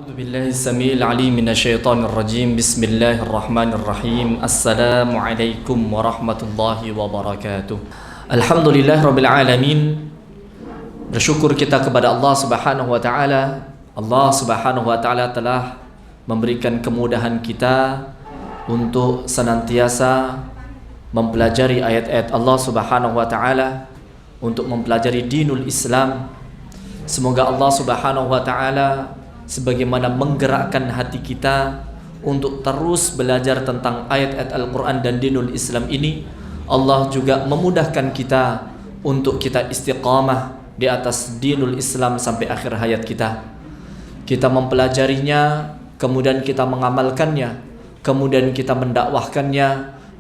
أعوذ بالله السميع العليم من الشيطان الرجيم. بسم الله الرحمن الرحيم. السلام عليكم ورحمة الله وبركاته. Alhamdulillah Rabbil Alamin. Bersyukur kita kepada Allah Subhanahu wa Ta'ala. Allah Subhanahu wa Ta'ala telah memberikan kemudahan kita untuk senantiasa mempelajari ayat-ayat Allah Subhanahu wa Ta'ala, untuk mempelajari dinul Islam. Semoga Allah Subhanahu wa Ta'ala sebagaimana menggerakkan hati kita untuk terus belajar tentang ayat-ayat Al-Quran dan dinul Islam ini, Allah juga memudahkan kita untuk kita istiqamah di atas dinul Islam sampai akhir hayat kita. Kita mempelajarinya, kemudian kita mengamalkannya, kemudian kita mendakwahkannya,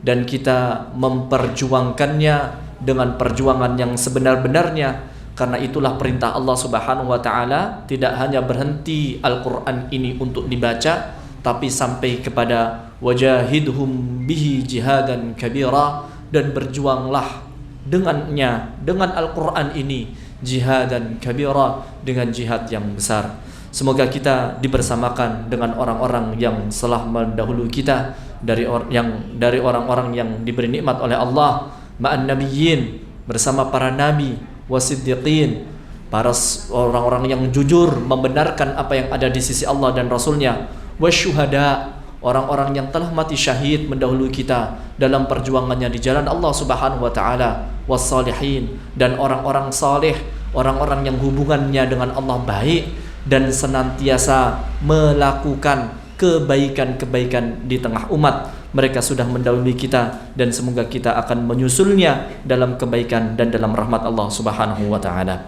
dan kita memperjuangkannya dengan perjuangan yang sebenar-benarnya. Karena itulah perintah Allah Subhanahu wa Ta'ala, tidak hanya berhenti Al-Quran ini untuk dibaca, tapi sampai kepada wajahidhum bihi jihadan kabira, dan berjuanglah dengannya, dengan Al-Quran ini, jihadan kabira, dengan jihad yang besar. Semoga kita dibersamakan dengan orang-orang yang telah mendahului kita, dari orang-orang yang diberi nikmat oleh Allah, ma'an nabiyyin, bersama para nabi, wasiddiqin, para orang-orang yang jujur membenarkan apa yang ada di sisi Allah dan Rasulnya, wasyuhada, orang-orang yang telah mati syahid mendahului kita dalam perjuangannya di jalan Allah Subhanahu wa Ta'ala, wassalihin, dan orang-orang saleh, orang-orang yang hubungannya dengan Allah baik dan senantiasa melakukan kebaikan-kebaikan di tengah umat. Mereka sudah mendahului kita, dan semoga kita akan menyusulnya dalam kebaikan dan dalam rahmat Allah Subhanahu wa Ta'ala.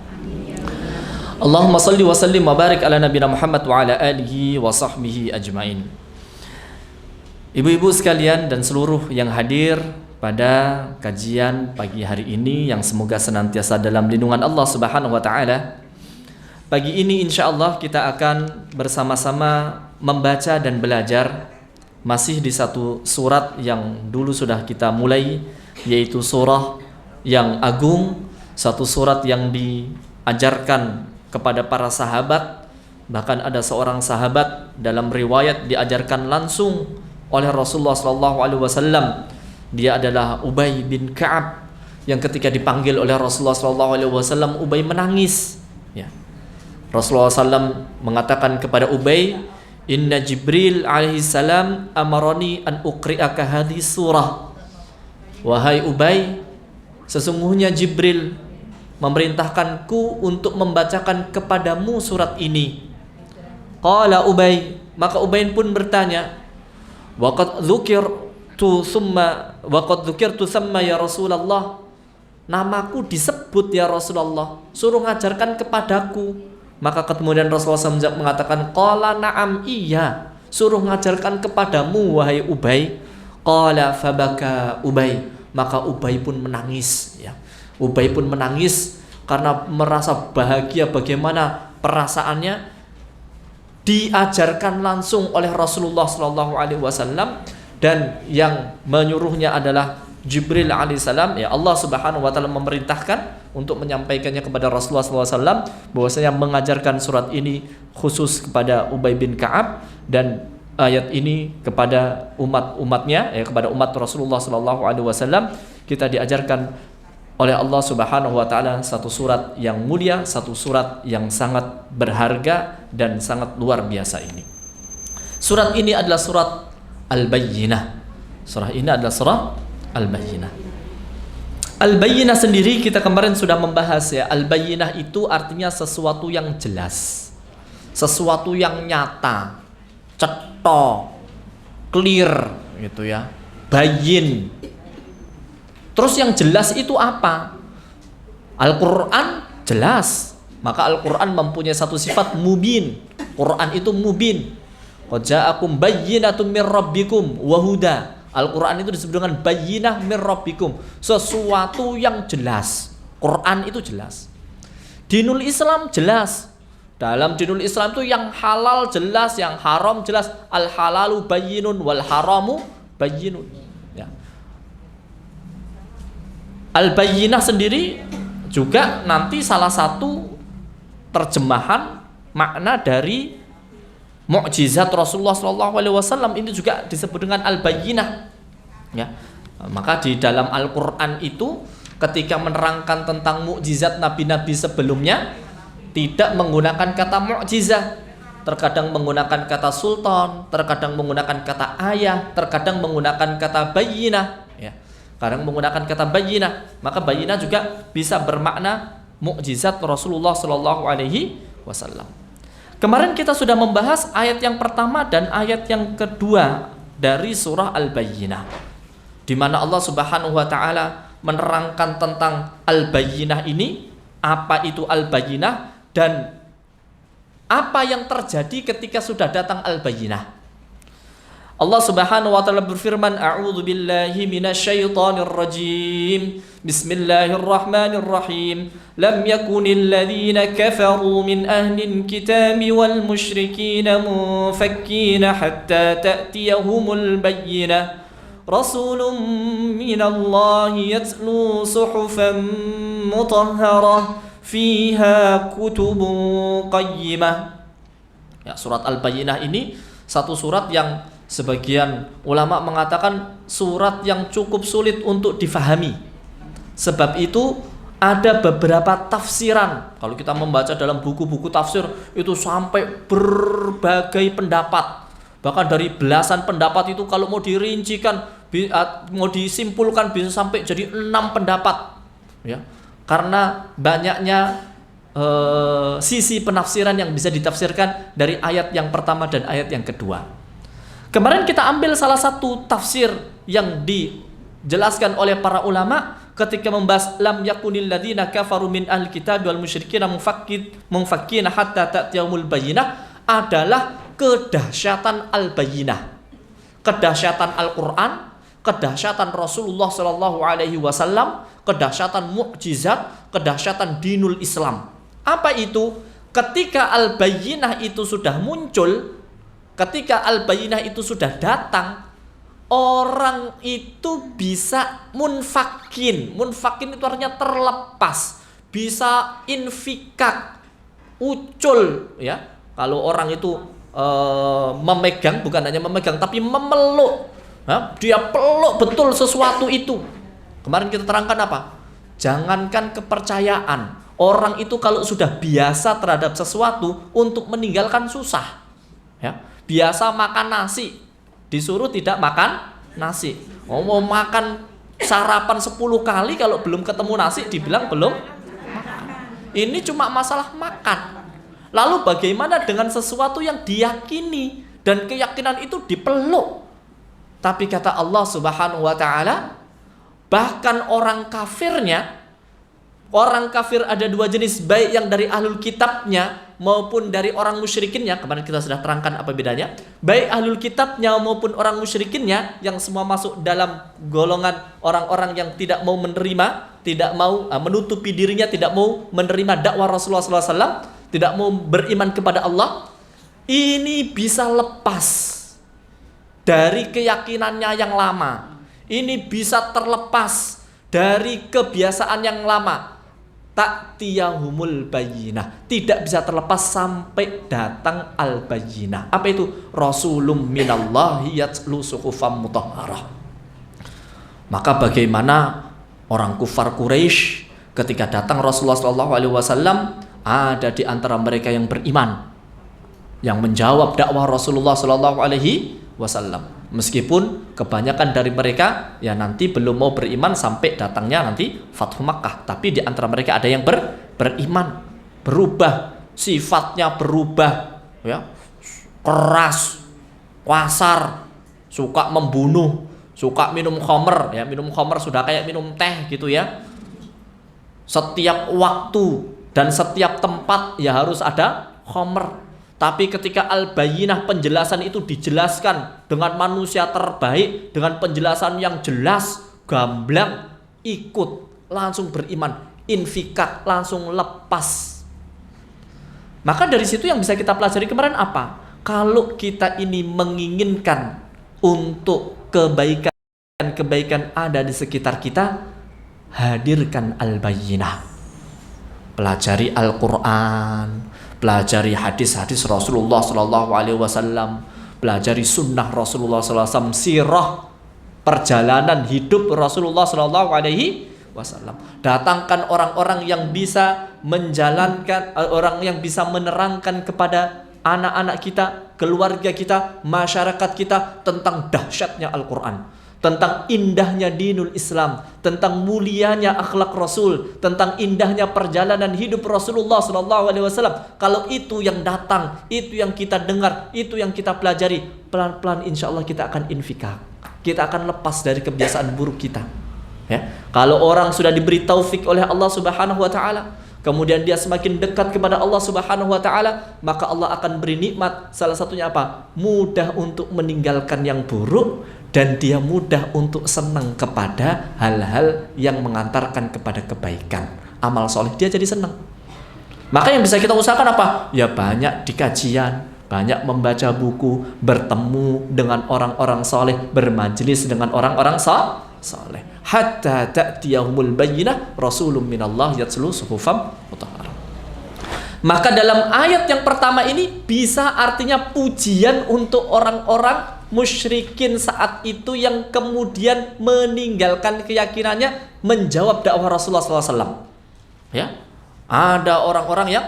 Allahumma salli wa sallim wa barik ala nabiyina Muhammad wa ala alihi wa sahbihi ajmain. Ibu-ibu sekalian dan seluruh yang hadir pada kajian pagi hari ini, yang semoga senantiasa dalam lindungan Allah Subhanahu wa Ta'ala. Pagi ini insyaallah kita akan bersama-sama membaca dan belajar masih di satu surat yang dulu sudah kita mulai, yaitu surah yang agung, satu surat yang diajarkan kepada para sahabat. Bahkan ada seorang sahabat dalam riwayat diajarkan langsung oleh Rasulullah SAW. Dia adalah Ubay bin Ka'ab, yang ketika dipanggil oleh Rasulullah SAW, Ubay menangis. Ya. Rasulullah SAW mengatakan kepada Ubay, Inna Jibril alaihi salam amarani an uqri'aka hadhihi surah. Wahai Ubay, sesungguhnya Jibril memerintahkanku untuk membacakan kepadamu surat ini. Qala Ubay, maka Ubay pun bertanya, Waqad dzukirtu summa ya Rasulullah. Namaku disebut ya Rasulullah, suruh ngajarkan kepadaku. Maka kemudian Rasulullah SAW mengatakan, Qala na'am, iya, suruh ngajarkan kepadamu wahai Ubay. Qala fabaka Ubay, maka Ubay pun menangis. Ya. Ubay pun menangis karena merasa bahagia bagaimana perasaannya diajarkan langsung oleh Rasulullah SAW, dan yang menyuruhnya adalah Jibril alaihissalam. Ya, Allah Subhanahu wa Ta'ala memerintahkan untuk menyampaikannya kepada Rasulullah SAW, bahwasanya mengajarkan surat ini khusus kepada Ubay bin Ka'ab, dan ayat ini kepada umat-umatnya, ya, kepada umat Rasulullah SAW. Kita diajarkan oleh Allah Subhanahu wa Ta'ala satu surat yang mulia, satu surat yang sangat berharga dan sangat luar biasa ini. Surat ini adalah surat Al-Bayyinah. Surah ini adalah surah Al-Bayyinah. Al-Bayyinah sendiri kita kemarin sudah membahas, ya. Al-Bayyinah itu artinya sesuatu yang jelas, sesuatu yang nyata, cetok, clear gitu ya, bayyin. Terus yang jelas itu apa? Al-Quran jelas, maka Al-Quran mempunyai satu sifat mubin. Quran itu mubin. Qad ja'akum bayyinatun mir rabbikum wa huda. Al-Quran itu disebut dengan bayyinah mir rabbikum, sesuatu yang jelas. Quran itu jelas. Dinul Islam jelas. Dalam dinul Islam itu yang halal jelas, yang haram jelas. Al-halalu bayyinun wal haramu bayyinun. Ya. Al-Bayyinah sendiri juga nanti salah satu terjemahan makna dari mukjizat Rasulullah SAW ini juga disebut dengan al-bayyinah. Ya, maka di dalam Al-Quran itu ketika menerangkan tentang mukjizat nabi-nabi sebelumnya tidak menggunakan kata mukjizat, terkadang menggunakan kata sultan, terkadang menggunakan kata ayah, terkadang menggunakan kata bayyinah. Ya, kadang menggunakan kata bayyinah. Maka bayyinah juga bisa bermakna mukjizat Rasulullah SAW. Kemarin kita sudah membahas ayat yang pertama dan ayat yang kedua dari surah Al-Bayyinah, di mana Allah Subhanahu wa taala menerangkan tentang Al-Bayyinah ini, apa itu Al-Bayyinah dan apa yang terjadi ketika sudah datang Al-Bayyinah. Allah Subhanahu wa taala berfirman, a'udzu billahi minasyaitonir rajim. Bismillahirrahmanirrahim. Lam yakunil ladzina kafaru min ahlil kitabi wal musyrikin munfakkina hatta ta'tiyahumul bayyinah. Rasulun minallahi yatlu suhufan mutahharah fiha kutubun qayyimah. Ya, surat Al-Bayyinah ini satu surat yang sebagian ulama mengatakan surat yang cukup sulit untuk difahami. Sebab itu ada beberapa tafsiran. Kalau kita membaca dalam buku-buku tafsir itu sampai berbagai pendapat. Bahkan dari belasan pendapat itu kalau mau dirincikan, mau disimpulkan bisa sampai jadi 6 pendapat. Ya. Karena banyaknya sisi penafsiran yang bisa ditafsirkan dari ayat yang pertama dan ayat yang kedua. Kemarin kita ambil salah satu tafsir yang dijelaskan oleh para ulama ketika membahas lam yakunil ladzina kafaru min ahli kitab wal musyrikin munfakkina hatta ta'tiyahumul bayyinah adalah kedahsyatan al-bayyinah, kedahsyatan Al-Qur'an, kedahsyatan Rasulullah sallallahu alaihi wasallam, kedahsyatan mukjizat, kedahsyatan dinul Islam. Apa itu? Ketika Al-Bayyinah itu sudah muncul, ketika Al-Bayyinah itu sudah datang, orang itu bisa munfakin. Munfakin itu artinya terlepas, bisa infikak, ucul, ya. Kalau orang itu memegang, bukan hanya memegang tapi memeluk, ya, dia peluk betul sesuatu itu. Kemarin kita terangkan apa? Jangankan kepercayaan, orang itu kalau sudah biasa terhadap sesuatu, untuk meninggalkan susah. Ya, biasa makan nasi, disuruh tidak makan nasi. Mau makan sarapan 10 kali, kalau belum ketemu nasi dibilang belum makan. Ini cuma masalah makan. Lalu bagaimana dengan sesuatu yang diyakini dan keyakinan itu dipeluk? Tapi kata Allah Subhanahu wa taala, bahkan orang kafirnya, orang kafir ada 2 jenis, baik yang dari ahlul kitabnya maupun dari orang musyrikinnya. Kemarin kita sudah terangkan apa bedanya. Baik ahlul kitabnya maupun orang musyrikinnya, yang semua masuk dalam golongan orang-orang yang tidak mau menerima, tidak mau menutupi dirinya, tidak mau menerima dakwah Rasulullah SAW, tidak mau beriman kepada Allah. Ini bisa lepas dari keyakinannya yang lama. Ini bisa terlepas dari kebiasaan yang lama. Ta'tiyahumul bayyinah, tidak bisa terlepas sampai datang al-bayyinah. Apa itu? Rasulun minallahi yatlu suhufan mutahharah. Maka bagaimana orang kufar Quraisy ketika datang Rasulullah SAW, ada di antara mereka yang beriman, yang menjawab dakwah Rasulullah SAW. Meskipun kebanyakan dari mereka ya nanti belum mau beriman sampai datangnya nanti Fathu Makkah, tapi di antara mereka ada yang beriman, berubah, sifatnya berubah, ya, keras, kasar, suka membunuh, suka minum khamr, ya, minum khamr sudah kayak minum teh gitu ya. Setiap waktu dan setiap tempat ya harus ada khamr. Tapi ketika Al-Bayyinah penjelasan itu dijelaskan dengan manusia terbaik, dengan penjelasan yang jelas, gamblang, ikut, langsung beriman, infikat, langsung lepas. Maka dari situ yang bisa kita pelajari kemarin apa? Kalau kita ini menginginkan untuk kebaikan ada di sekitar kita, hadirkan Al-Bayyinah. Pelajari Al-Quran, pelajari hadis-hadis Rasulullah Sallallahu Alaihi Wasallam, pelajari sunnah Rasulullah Sallallahu Alaihi Wasallam, sirah perjalanan hidup Rasulullah Sallallahu Alaihi Wasallam. Datangkan orang-orang yang bisa menjalankan, orang yang bisa menerangkan kepada anak-anak kita, keluarga kita, masyarakat kita tentang dahsyatnya Al-Quran, tentang indahnya dinul Islam, tentang mulianya akhlak Rasul, tentang indahnya perjalanan hidup Rasulullah SAW. Kalau itu yang datang, itu yang kita dengar, itu yang kita pelajari, pelan-pelan insya Allah kita akan infikak, kita akan lepas dari kebiasaan buruk kita. Ya, kalau orang sudah diberi taufik oleh Allah Subhanahu Wa Taala, kemudian dia semakin dekat kepada Allah Subhanahu Wa Taala, maka Allah akan beri nikmat. Salah satunya apa? Mudah untuk meninggalkan yang buruk, dan dia mudah untuk senang kepada hal-hal yang mengantarkan kepada kebaikan, amal soleh. Dia jadi senang. Maka yang bisa kita usahakan apa? Ya banyak di kajian, banyak membaca buku, bertemu dengan orang-orang soleh, bermajelis dengan orang-orang soleh. Hatta ta'tiyahumul bayyinah rasulun minallah yatslu suhufam mutahharah. Maka dalam ayat yang pertama ini bisa artinya pujian untuk orang-orang musyrikin saat itu yang kemudian meninggalkan keyakinannya, menjawab dakwah Rasulullah SAW. Ya, ada orang-orang yang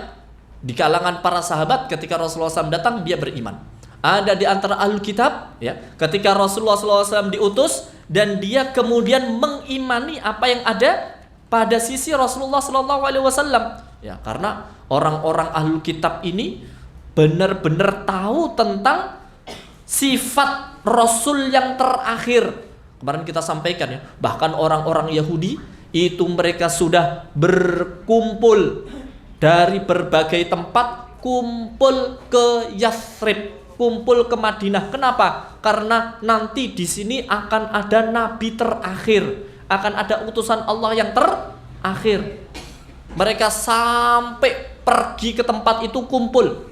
di kalangan para sahabat ketika Rasulullah SAW datang dia beriman. Ada di antara ahlul kitab, ya, ketika Rasulullah SAW diutus dan dia kemudian mengimani apa yang ada pada sisi Rasulullah SAW. Ya, karena orang-orang ahlul kitab ini benar-benar tahu tentang sifat Rasul yang terakhir. Kemarin kita sampaikan ya, bahkan orang-orang Yahudi itu mereka sudah berkumpul dari berbagai tempat, kumpul ke Yathrib, kumpul ke Madinah. Kenapa? Karena nanti di sini akan ada nabi terakhir, akan ada utusan Allah yang terakhir. Mereka sampai pergi ke tempat itu kumpul.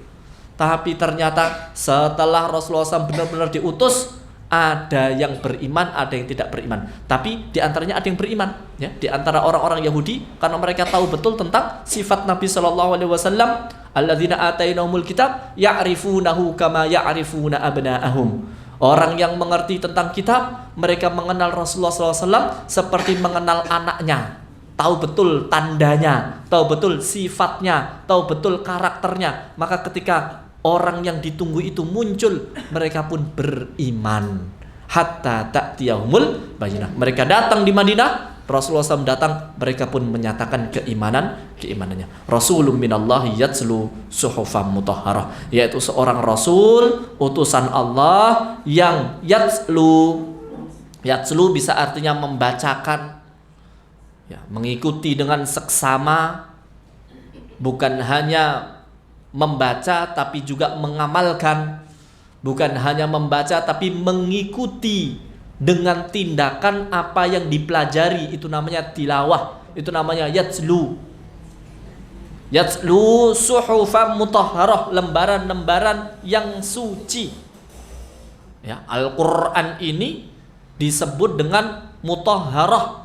Tapi ternyata setelah Rasulullah SAW benar-benar diutus, ada yang beriman, ada yang tidak beriman. Tapi di antaranya ada yang beriman, ya, di antara orang-orang Yahudi, karena mereka tahu betul tentang sifat Nabi SAW. Alladzina atainahumul kitab ya'rifunahu kama ya'rifuna abna'ahum. Orang yang mengerti tentang kitab, mereka mengenal Rasulullah SAW seperti mengenal anaknya. Tahu betul tandanya, tahu betul sifatnya, tahu betul karakternya. Maka ketika orang yang ditunggu itu muncul, mereka pun beriman. Hatta ta'tiyahumul bayyinah. Mereka datang di Madinah, Rasulullah SAW datang, mereka pun menyatakan keimanannya. Rasulun minallahi yatslu suhufam mutahharah, yaitu seorang rasul utusan Allah yang yatslu bisa artinya membacakan, ya, mengikuti dengan seksama, bukan hanya membaca tapi juga mengamalkan, bukan hanya membaca tapi mengikuti dengan tindakan apa yang dipelajari. Itu namanya tilawah, itu namanya yatslu suhufan mutahharah, lembaran-lembaran yang suci. Ya, Al-Quran ini disebut dengan mutahharah,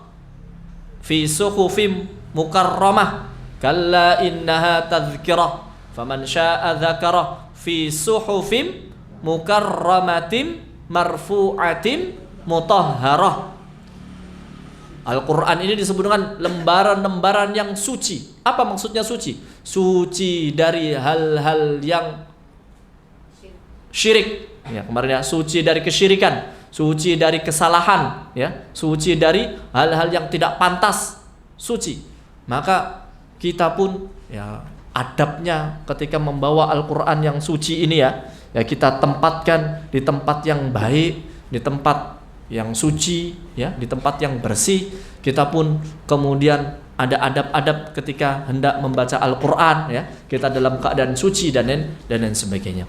fi suhufim mukarramah, kalla innaha tadhkirah faman syaa dzakarah, fi suhufim mukarramatin marfu'atin mutahharah. Al-Quran ini disebut dengan lembaran-lembaran yang suci. Apa maksudnya suci? Suci dari hal-hal yang syirik, ya, kemarin ya, suci dari kesyirikan, suci dari kesalahan, ya, suci dari hal-hal yang tidak pantas, suci. Maka kita pun, ya, adabnya ketika membawa Al-Quran yang suci ini, ya kita tempatkan di tempat yang baik, di tempat yang suci, ya, di tempat yang bersih. Kita pun kemudian ada adab-adab ketika hendak membaca Al-Quran, ya, kita dalam keadaan suci dan lain sebagainya.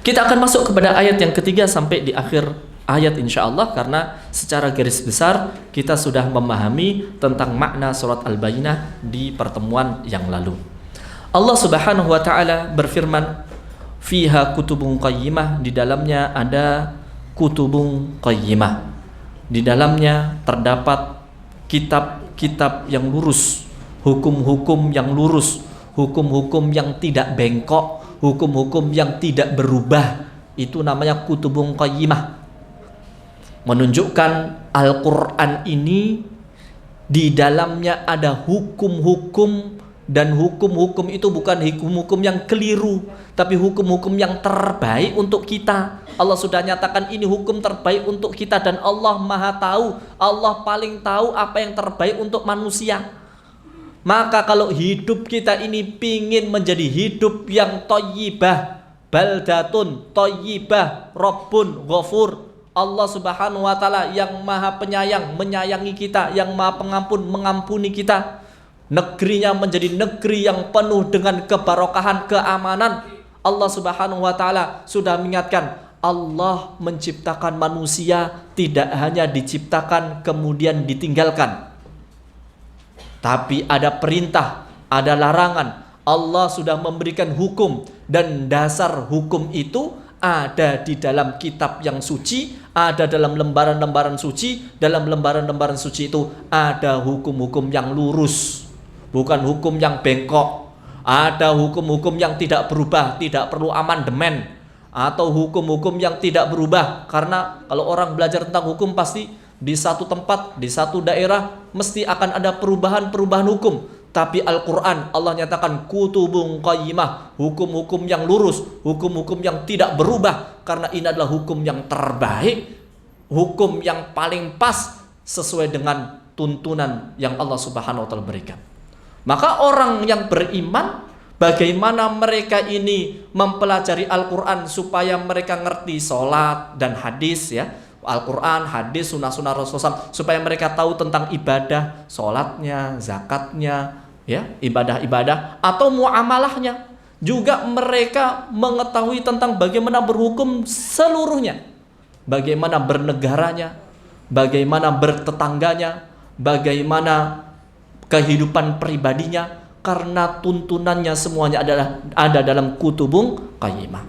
Kita akan masuk kepada ayat yang ketiga sampai di akhir ayat insya Allah, karena secara garis besar kita sudah memahami tentang makna surat Al-Bayyinah di pertemuan yang lalu. Allah Subhanahu wa Ta'ala berfirman, fiha kutubun qayyimah, di dalamnya ada kutubun qayyimah, di dalamnya terdapat kitab-kitab yang lurus, hukum-hukum yang lurus, hukum-hukum yang tidak bengkok, hukum-hukum yang tidak berubah. Itu namanya kutubun qayyimah. Menunjukkan Al-Quran ini di dalamnya ada hukum-hukum, dan hukum-hukum itu bukan hukum-hukum yang keliru, tapi hukum-hukum yang terbaik untuk kita. Allah sudah nyatakan ini hukum terbaik untuk kita, dan Allah Maha tahu, Allah paling tahu apa yang terbaik untuk manusia. Maka kalau hidup kita ini pingin menjadi hidup yang thayyibah, baldatun thayyibah, Rabbun ghafur, Allah Subhanahu wa taala yang Maha Penyayang menyayangi kita, yang Maha Pengampun mengampuni kita. Negerinya menjadi negeri yang penuh dengan kebarokahan, keamanan. Allah Subhanahu wa taala sudah mengingatkan, Allah menciptakan manusia tidak hanya diciptakan kemudian ditinggalkan, tapi ada perintah, ada larangan. Allah sudah memberikan hukum, dan dasar hukum itu ada di dalam kitab yang suci, ada dalam lembaran-lembaran suci. Dalam lembaran-lembaran suci itu ada hukum-hukum yang lurus, bukan hukum yang bengkok. Ada hukum-hukum yang tidak berubah, tidak perlu amandemen, atau hukum-hukum yang tidak berubah. Karena kalau orang belajar tentang hukum pasti di satu tempat, di satu daerah mesti akan ada perubahan-perubahan hukum. Tapi Al-Quran, Allah nyatakan kutubun qayyimah, hukum-hukum yang lurus, hukum-hukum yang tidak berubah. Karena ini adalah hukum yang terbaik, hukum yang paling pas sesuai dengan tuntunan yang Allah Subhanahu wa taala berikan. Maka orang yang beriman, bagaimana mereka ini mempelajari Al-Quran supaya mereka ngerti sholat dan hadis, ya, Al-Quran, hadis, sunnah-sunnah Rasulullah, supaya mereka tahu tentang ibadah, sholatnya, zakatnya, ya, ibadah-ibadah atau muamalahnya. Juga mereka mengetahui tentang bagaimana berhukum seluruhnya, bagaimana bernegaranya, bagaimana bertetangganya, bagaimana kehidupan pribadinya, karena tuntunannya semuanya adalah ada dalam kutubun qayyimah.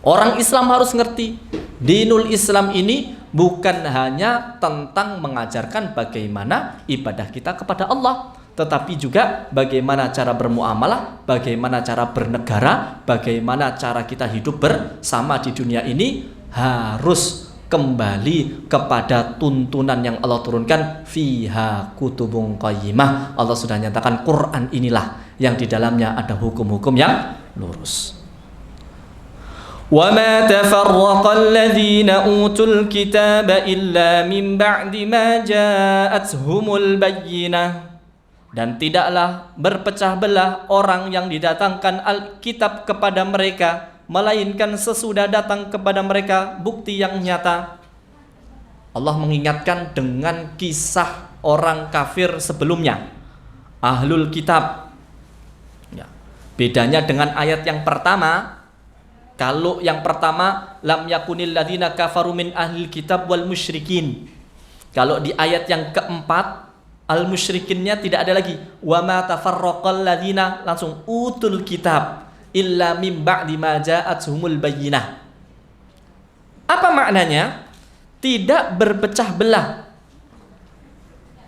Orang Islam harus ngerti, dinul Islam ini bukan hanya tentang mengajarkan bagaimana ibadah kita kepada Allah, tetapi juga bagaimana cara bermuamalah, bagaimana cara bernegara, bagaimana cara kita hidup bersama di dunia ini harus kembali kepada tuntunan yang Allah turunkan. Fiha kutubun qayyimah. Allah sudah nyatakan Quran inilah yang di dalamnya ada hukum-hukum yang lurus. وَمَا تَفَرَّقَ الَّذِينَ أُوتُوا الْكِتَابَ إِلَّا مِنْ بَعْدِ مَا جَاءَتْهُمُ الْبَيِّنَةُ. Dan tidaklah berpecah belah orang yang didatangkan Alkitab kepada mereka, melainkan sesudah datang kepada mereka bukti yang nyata. Allah mengingatkan dengan kisah orang kafir sebelumnya, Ahlul Kitab, ya. Bedanya dengan ayat yang pertama. Kalau yang pertama, lam yakunil ladzina kafaru min ahlil kitab wal musyrikin. Kalau di ayat yang keempat, al musyrikinnya tidak ada lagi. Wa ma tafarraqal ladzina, langsung utul kitab illa mim ba'di ma ja'atuhumul bayyinah. Apa maknanya? Tidak berpecah belah.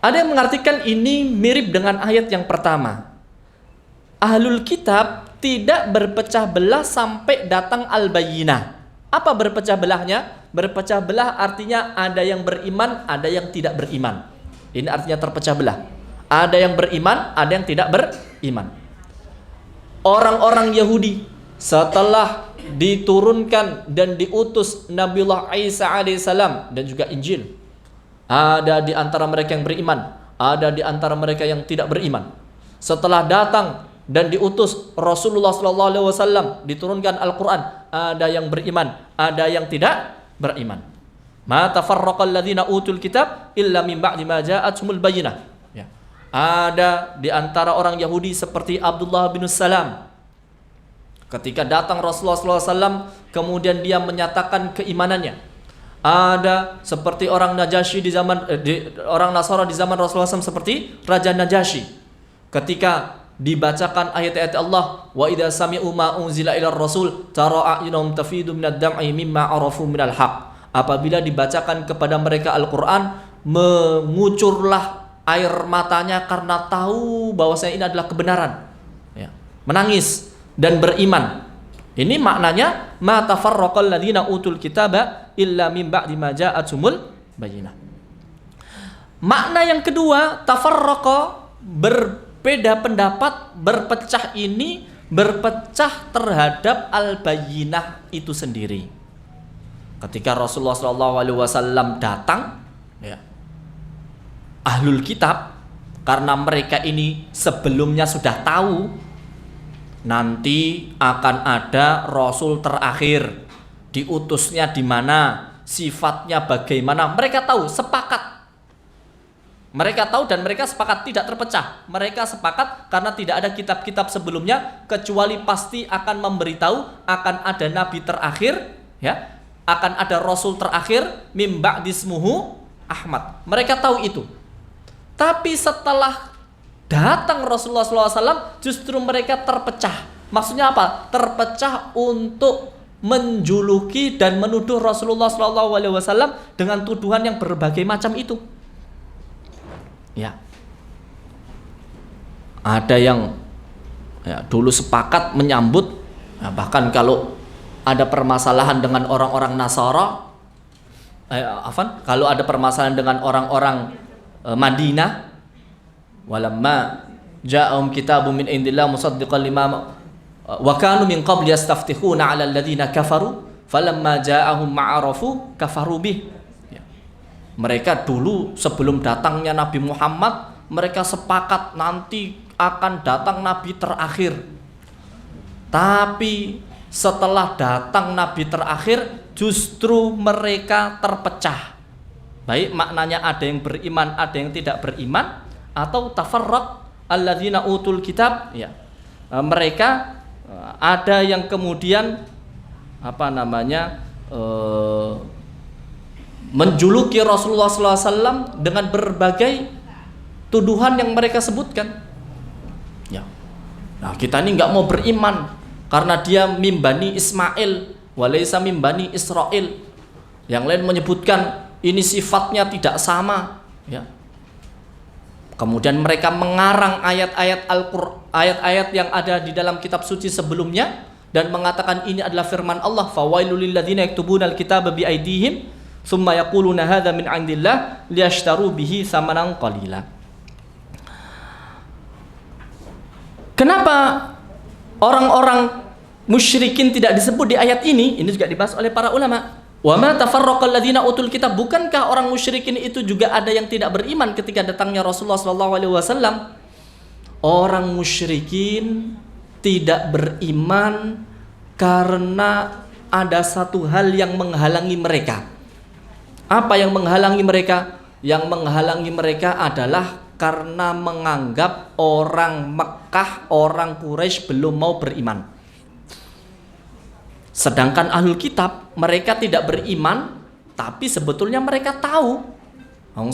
Ada yang mengartikan ini mirip dengan ayat yang pertama. Ahlul kitab tidak berpecah belah sampai datang al-bayyinah. Apa berpecah belahnya? Berpecah belah artinya ada yang beriman, ada yang tidak beriman. Ini artinya terpecah belah. Ada yang beriman, ada yang tidak beriman. Orang-orang Yahudi setelah diturunkan dan diutus Nabiullah Isa alaihissalam dan juga Injil, ada di antara mereka yang beriman, ada di antara mereka yang tidak beriman. Setelah datang dan diutus Rasulullah SAW, diturunkan Al-Quran, ada yang beriman, ada yang tidak beriman. Ma tafarraqal ladzina utul kitab illa min ba'di ma ja'atuhumul bayyinah. Ya. Ada di antara orang Yahudi seperti Abdullah bin Salam. Ketika datang Rasulullah SAW, kemudian dia menyatakan keimanannya. Ada seperti orang Najasyi di zaman orang Nasara di zaman Rasulullah SAW, seperti Raja Najasyi. Ketika dibacakan ayat-ayat Allah, wa idza sami'u ma unzila ila rasul tara a'yunahum tafidu minad dam'i mimma arafu minal haq. Apabila dibacakan kepada mereka Al-Quran, mengucurlah air matanya karena tahu bahwasanya ini adalah kebenaran, ya. menangis dan beriman. Ini maknanya ma tafarraqal ladzina utul kitaba illa min ba'di ma ja'atumul bayyinah. Makna yang kedua, tafarraqa, berbeda pendapat, berpecah ini berpecah terhadap al-bayyinah itu sendiri. Ketika Rasulullah SAW datang, ya, ahlul kitab, karena mereka ini sebelumnya sudah tahu nanti akan ada Rasul terakhir, diutusnya di mana, sifatnya bagaimana, mereka tahu, sepakat. Mereka tahu dan mereka sepakat, tidak terpecah. Mereka sepakat karena tidak ada kitab-kitab sebelumnya kecuali pasti akan memberitahu akan ada nabi terakhir, ya, akan ada Rasul terakhir, mim ba'dismuhu Ahmad. Mereka tahu itu. Tapi setelah datang Rasulullah SAW, justru mereka terpecah. Maksudnya apa? Terpecah untuk menjuluki dan menuduh Rasulullah SAW dengan tuduhan yang berbagai macam itu. Ya, ada yang ya, dulu sepakat menyambut, ya, bahkan kalau ada permasalahan dengan orang-orang Nasara, kalau ada permasalahan dengan orang-orang Madinah, walamma ja'ahum kitabun min indillah musaddiqan lima wa kanu min qabl yastaftihuna 'ala alladziina kafaru falamma ja'ahum ma'arafu kafaru bih. Mereka dulu sebelum datangnya Nabi Muhammad, mereka sepakat nanti akan datang nabi terakhir. Tapi setelah datang nabi terakhir, justru mereka terpecah. Baik maknanya ada yang beriman, ada yang tidak beriman, atau tafarraq alladzina utul kitab, ya. Mereka ada yang kemudian menjuluki Rasulullah SAW dengan berbagai tuduhan yang mereka sebutkan. Ya. Nah, kita ini nggak mau beriman karena dia mim bani Ismail, walaysa mim bani Israil. Yang lain menyebutkan ini sifatnya tidak sama. Ya. Kemudian mereka mengarang ayat-ayat Al-Qur'an, ayat-ayat yang ada di dalam kitab suci sebelumnya dan mengatakan ini adalah firman Allah, fawailul lil ladzina yaktubuna al-kitaba bi aydihim tsumma yaquluna hadza min 'indillah liyashtaru bihi tsamanan qalila. Kenapa orang-orang musyrikin tidak disebut di ayat ini? Ini juga dibahas oleh para ulama. Wa ma tafarraqal ladzina utul kitab, bukankah orang musyrikin itu juga ada yang tidak beriman ketika datangnya Rasulullah SAW? Orang musyrikin tidak beriman karena ada satu hal yang menghalangi mereka. Apa yang menghalangi mereka? Yang menghalangi mereka adalah karena menganggap orang Mekah, orang Quraisy belum mau beriman. Sedangkan ahlul kitab, mereka tidak beriman, tapi sebetulnya mereka tahu.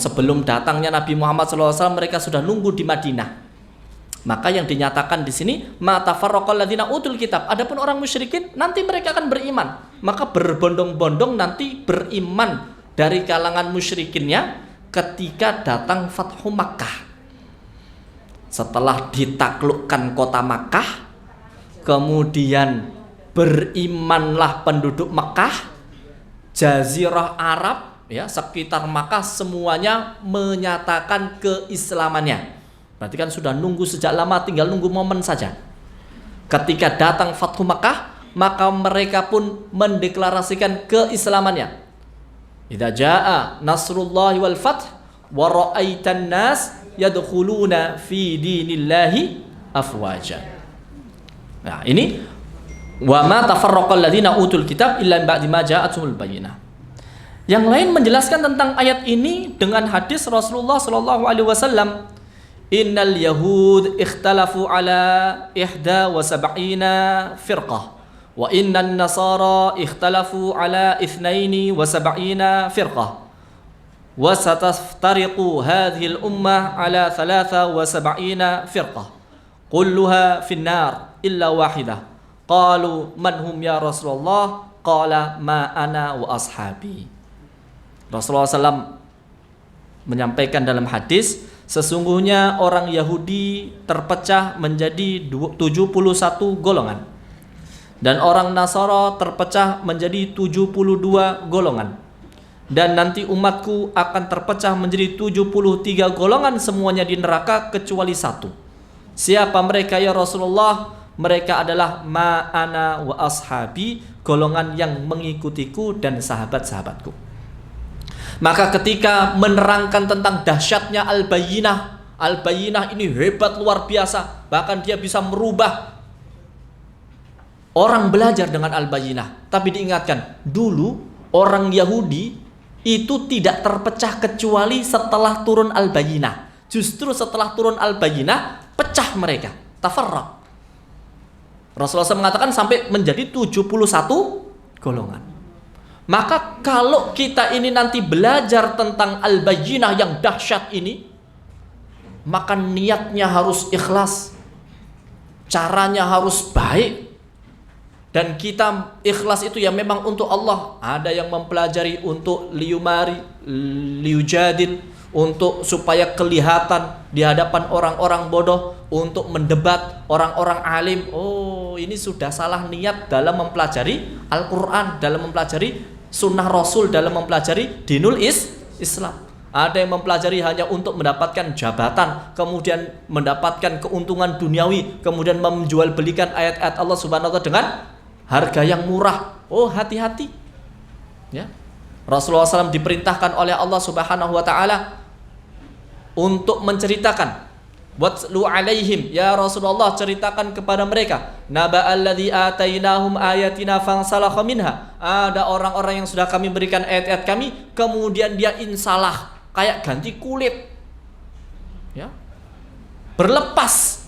Sebelum datangnya Nabi Muhammad SAW, mereka sudah nunggu di Madinah. Maka yang dinyatakan di sini, ma tafarraqal ladzina utul kitab. Adapun orang musyrikin, nanti mereka akan beriman. Maka berbondong-bondong nanti beriman dari kalangan musyrikinnya ketika datang Fathu Makkah. Setelah ditaklukkan kota Makkah, kemudian berimanlah penduduk Makkah, Jazirah Arab, ya, sekitar Makkah semuanya menyatakan keislamannya. Berarti kan sudah nunggu sejak lama, tinggal nunggu momen saja. Ketika datang Fathu Makkah, maka mereka pun mendeklarasikan keislamannya. Idza jaa nasrullahi wal fath wa ra'aitan nas yadkhuluna fi dinillahi afwaja. Nah, ini wa ma tafarraqal ladzina utul kitab illa ba'di ma ja'atumul bayyinah. Yang lain menjelaskan tentang ayat ini dengan hadis Rasulullah sallallahu alaihi wasallam, innal yahud ikhtalafu ala 71 firqah wa innan nasara ikhtalafu ala 72 firqah wa sataftariqu hadhihi al ummah ala 73 firqah kulluha finnar illa wahidah. Qalu man hum ya Rasulullah? Qala ma ana wa ashabi. Rasulullah SAW menyampaikan dalam hadis, Sesungguhnya orang Yahudi terpecah menjadi 71 golongan, dan orang Nasara terpecah menjadi 72 golongan. Dan nanti umatku akan terpecah menjadi 73 golongan, semuanya di neraka kecuali satu. Siapa mereka ya Rasulullah? Mereka adalah ma'ana wa ashabi, golongan yang mengikutiku dan sahabat-sahabatku. Maka ketika menerangkan tentang dahsyatnya Al-Bayyinah, Al-Bayyinah ini hebat luar biasa, bahkan dia bisa merubah orang belajar dengan Al-Bayyinah. Tapi diingatkan, dulu orang Yahudi itu tidak terpecah kecuali setelah turun Al-Bayyinah. Justru setelah turun Al-Bayyinah pecah mereka, tafarraq. Rasulullah SAW mengatakan sampai menjadi 71 golongan. Maka kalau kita ini nanti belajar tentang Al-Bayyinah yang dahsyat ini, maka niatnya harus ikhlas, caranya harus baik, dan kita ikhlas itu ya memang untuk Allah. Ada yang mempelajari untuk liyumari, liyujadil, untuk supaya kelihatan di hadapan orang-orang bodoh, untuk mendebat orang-orang alim. Oh, ini sudah salah niat dalam mempelajari Al-Quran, dalam mempelajari sunnah Rasul, dalam mempelajari dinul Islam. Ada yang mempelajari hanya untuk mendapatkan jabatan, kemudian mendapatkan keuntungan duniawi, kemudian menjual belikan ayat-ayat Allah Subhanahu wa ta'ala dengan harga yang murah. Oh, hati-hati ya. Rasulullah SAW diperintahkan oleh Allah Subhanahu wa ta'ala untuk menceritakan, watlu alaihim, ya Rasulullah, ceritakan kepada mereka, naba'alladzi atainahum ayatina fansalakha minha. Ada orang-orang yang sudah kami berikan ayat-ayat kami, kemudian dia insalah, kayak ganti kulit ya, berlepas.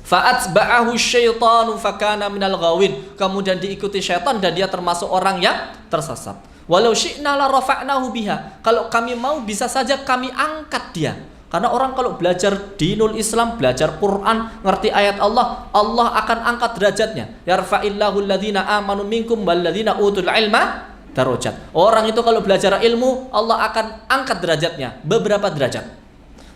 Fa'atba'ahu syaitanu fakana minal ghawin. Kemudian diikuti syaitan dan dia termasuk orang yang tersesat. Walau syi'na la rafa'nahu biha. Kalau kami mau bisa saja kami angkat dia. Karena orang kalau belajar dinul Islam, belajar Quran, ngerti ayat Allah, Allah akan angkat derajatnya. Yarfa'illahu alladhina amanu minkum walladhina utul ilma darajat. Orang itu kalau belajar ilmu, Allah akan angkat derajatnya beberapa derajat.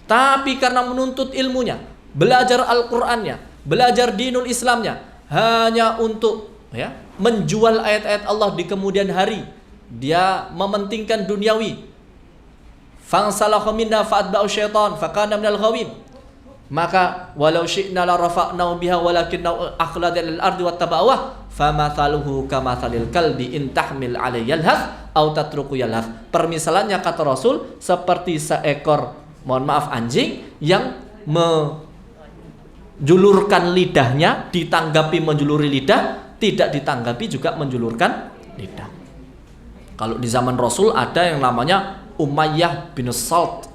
Tapi karena menuntut ilmunya, belajar Al-Qur'annya, belajar dinul Islamnya hanya untuk ya, menjual ayat-ayat Allah di kemudian hari, dia mementingkan duniawi, fansalakha minna fa'atba'u syaitan fakana minal ghawin. Maka walau syi'na la rafa'nahu biha walakinnahu akhlada lil ardi wattaba'ahu famathaluhu kamathalil kalbi in tahmil 'alaihi yalhath aw tatruku yalhath. Permisalannya kata Rasul seperti seekor, mohon maaf, anjing yang menjulurkan lidahnya, ditanggapi menjuluri lidah, tidak ditanggapi juga menjulurkan lidah. Kalau di zaman Rasul ada yang namanya Umayyah bin Salt.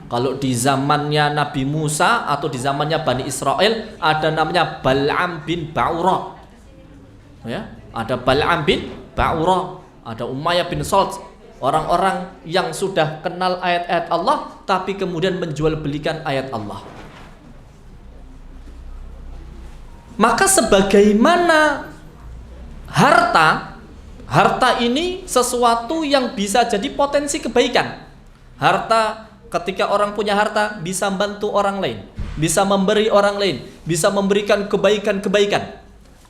Kalau di zamannya Nabi Musa atau di zamannya Bani Israel ada namanya Bal'am bin Ba'ura. Ya, ada Bal'am bin Ba'ura, ada Umayyah bin Salt. Orang-orang yang sudah kenal ayat-ayat Allah tapi kemudian menjual belikan ayat Allah. Maka sebagaimana harta ini sesuatu yang bisa jadi potensi kebaikan. Harta, ketika orang punya harta bisa membantu orang lain, bisa memberi orang lain, bisa memberikan kebaikan-kebaikan.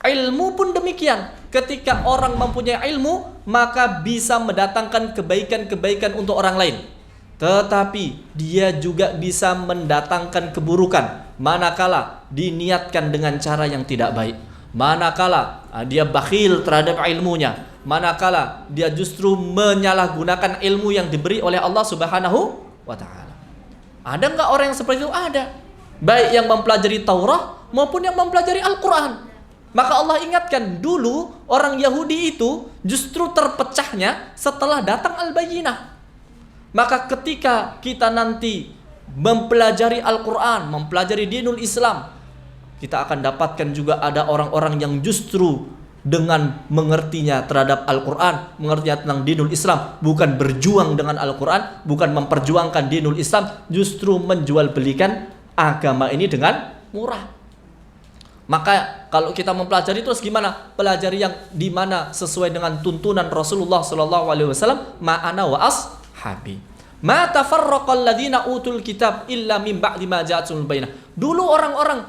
Ilmu pun demikian. Ketika orang mempunyai ilmu, maka bisa mendatangkan kebaikan-kebaikan untuk orang lain. Tetapi dia juga bisa mendatangkan keburukan manakala diniatkan dengan cara yang tidak baik. Manakala dia bakhil terhadap ilmunya, manakala dia justru menyalahgunakan ilmu yang diberi oleh Allah Subhanahu wa ta'ala. Ada enggak orang yang seperti itu? Ada. Baik yang mempelajari Taurat maupun yang mempelajari Al-Quran. Maka Allah ingatkan, dulu orang Yahudi itu justru terpecahnya setelah datang Al-Bayyinah. Maka ketika kita nanti mempelajari Al-Quran, mempelajari dinul Islam, kita akan dapatkan juga ada orang-orang yang justru dengan mengertinya terhadap Al-Quran, mengertinya tentang dinul Islam, bukan berjuang dengan Al-Quran, bukan memperjuangkan dinul Islam, justru menjual belikan agama ini dengan murah. Maka kalau kita mempelajari terus gimana? Pelajari yang dimana sesuai dengan tuntunan Rasulullah SAW, ma'ana wa ashabi. Ma tafarraqal ladzina utul kitab illa min ba'di ma ja'atul bayyinah. Dulu orang-orang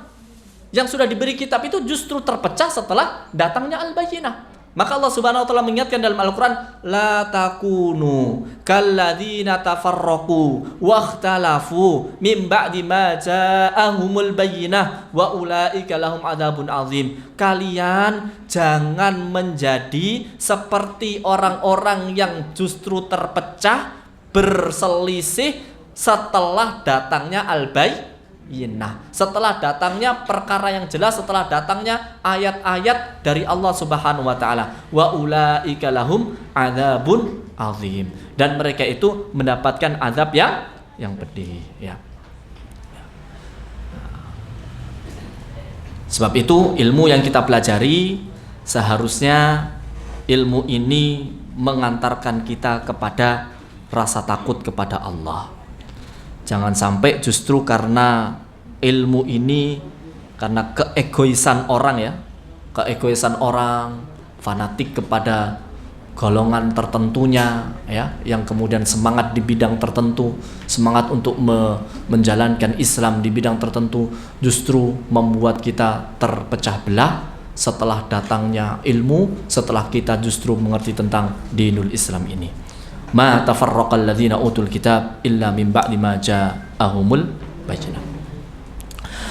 yang sudah diberi kitab itu justru terpecah setelah datangnya al-bayyinah. Maka Allah Subhanahu wa taala mengingatkan dalam Al-Qur'an, la takunu kalladzina tafarraqu wakhtalafu min ba'di ma ja'ahumul bayyinah wa ulaika lahum adzabun azim. Kalian jangan menjadi seperti orang-orang yang justru terpecah, berselisih setelah datangnya al-bayyinah, setelah datangnya perkara yang jelas, setelah datangnya ayat-ayat dari Allah Subhanahu wa taala. Wa ulaika lahum adzabun azim, dan mereka itu mendapatkan azab yang pedih ya. Sebab itu ilmu yang kita pelajari seharusnya ilmu ini mengantarkan kita kepada rasa takut kepada Allah. Jangan sampai justru karena ilmu ini, karena keegoisan orang ya, keegoisan orang, fanatik kepada golongan tertentunya ya, yang kemudian semangat di bidang tertentu, semangat untuk menjalankan Islam di bidang tertentu, justru membuat kita terpecah belah setelah datangnya ilmu, setelah kita justru mengerti tentang dinul Islam ini. Ma tafarraqal ladzina utul kitab illa min ba'di ma ja'ahumul bayyinah.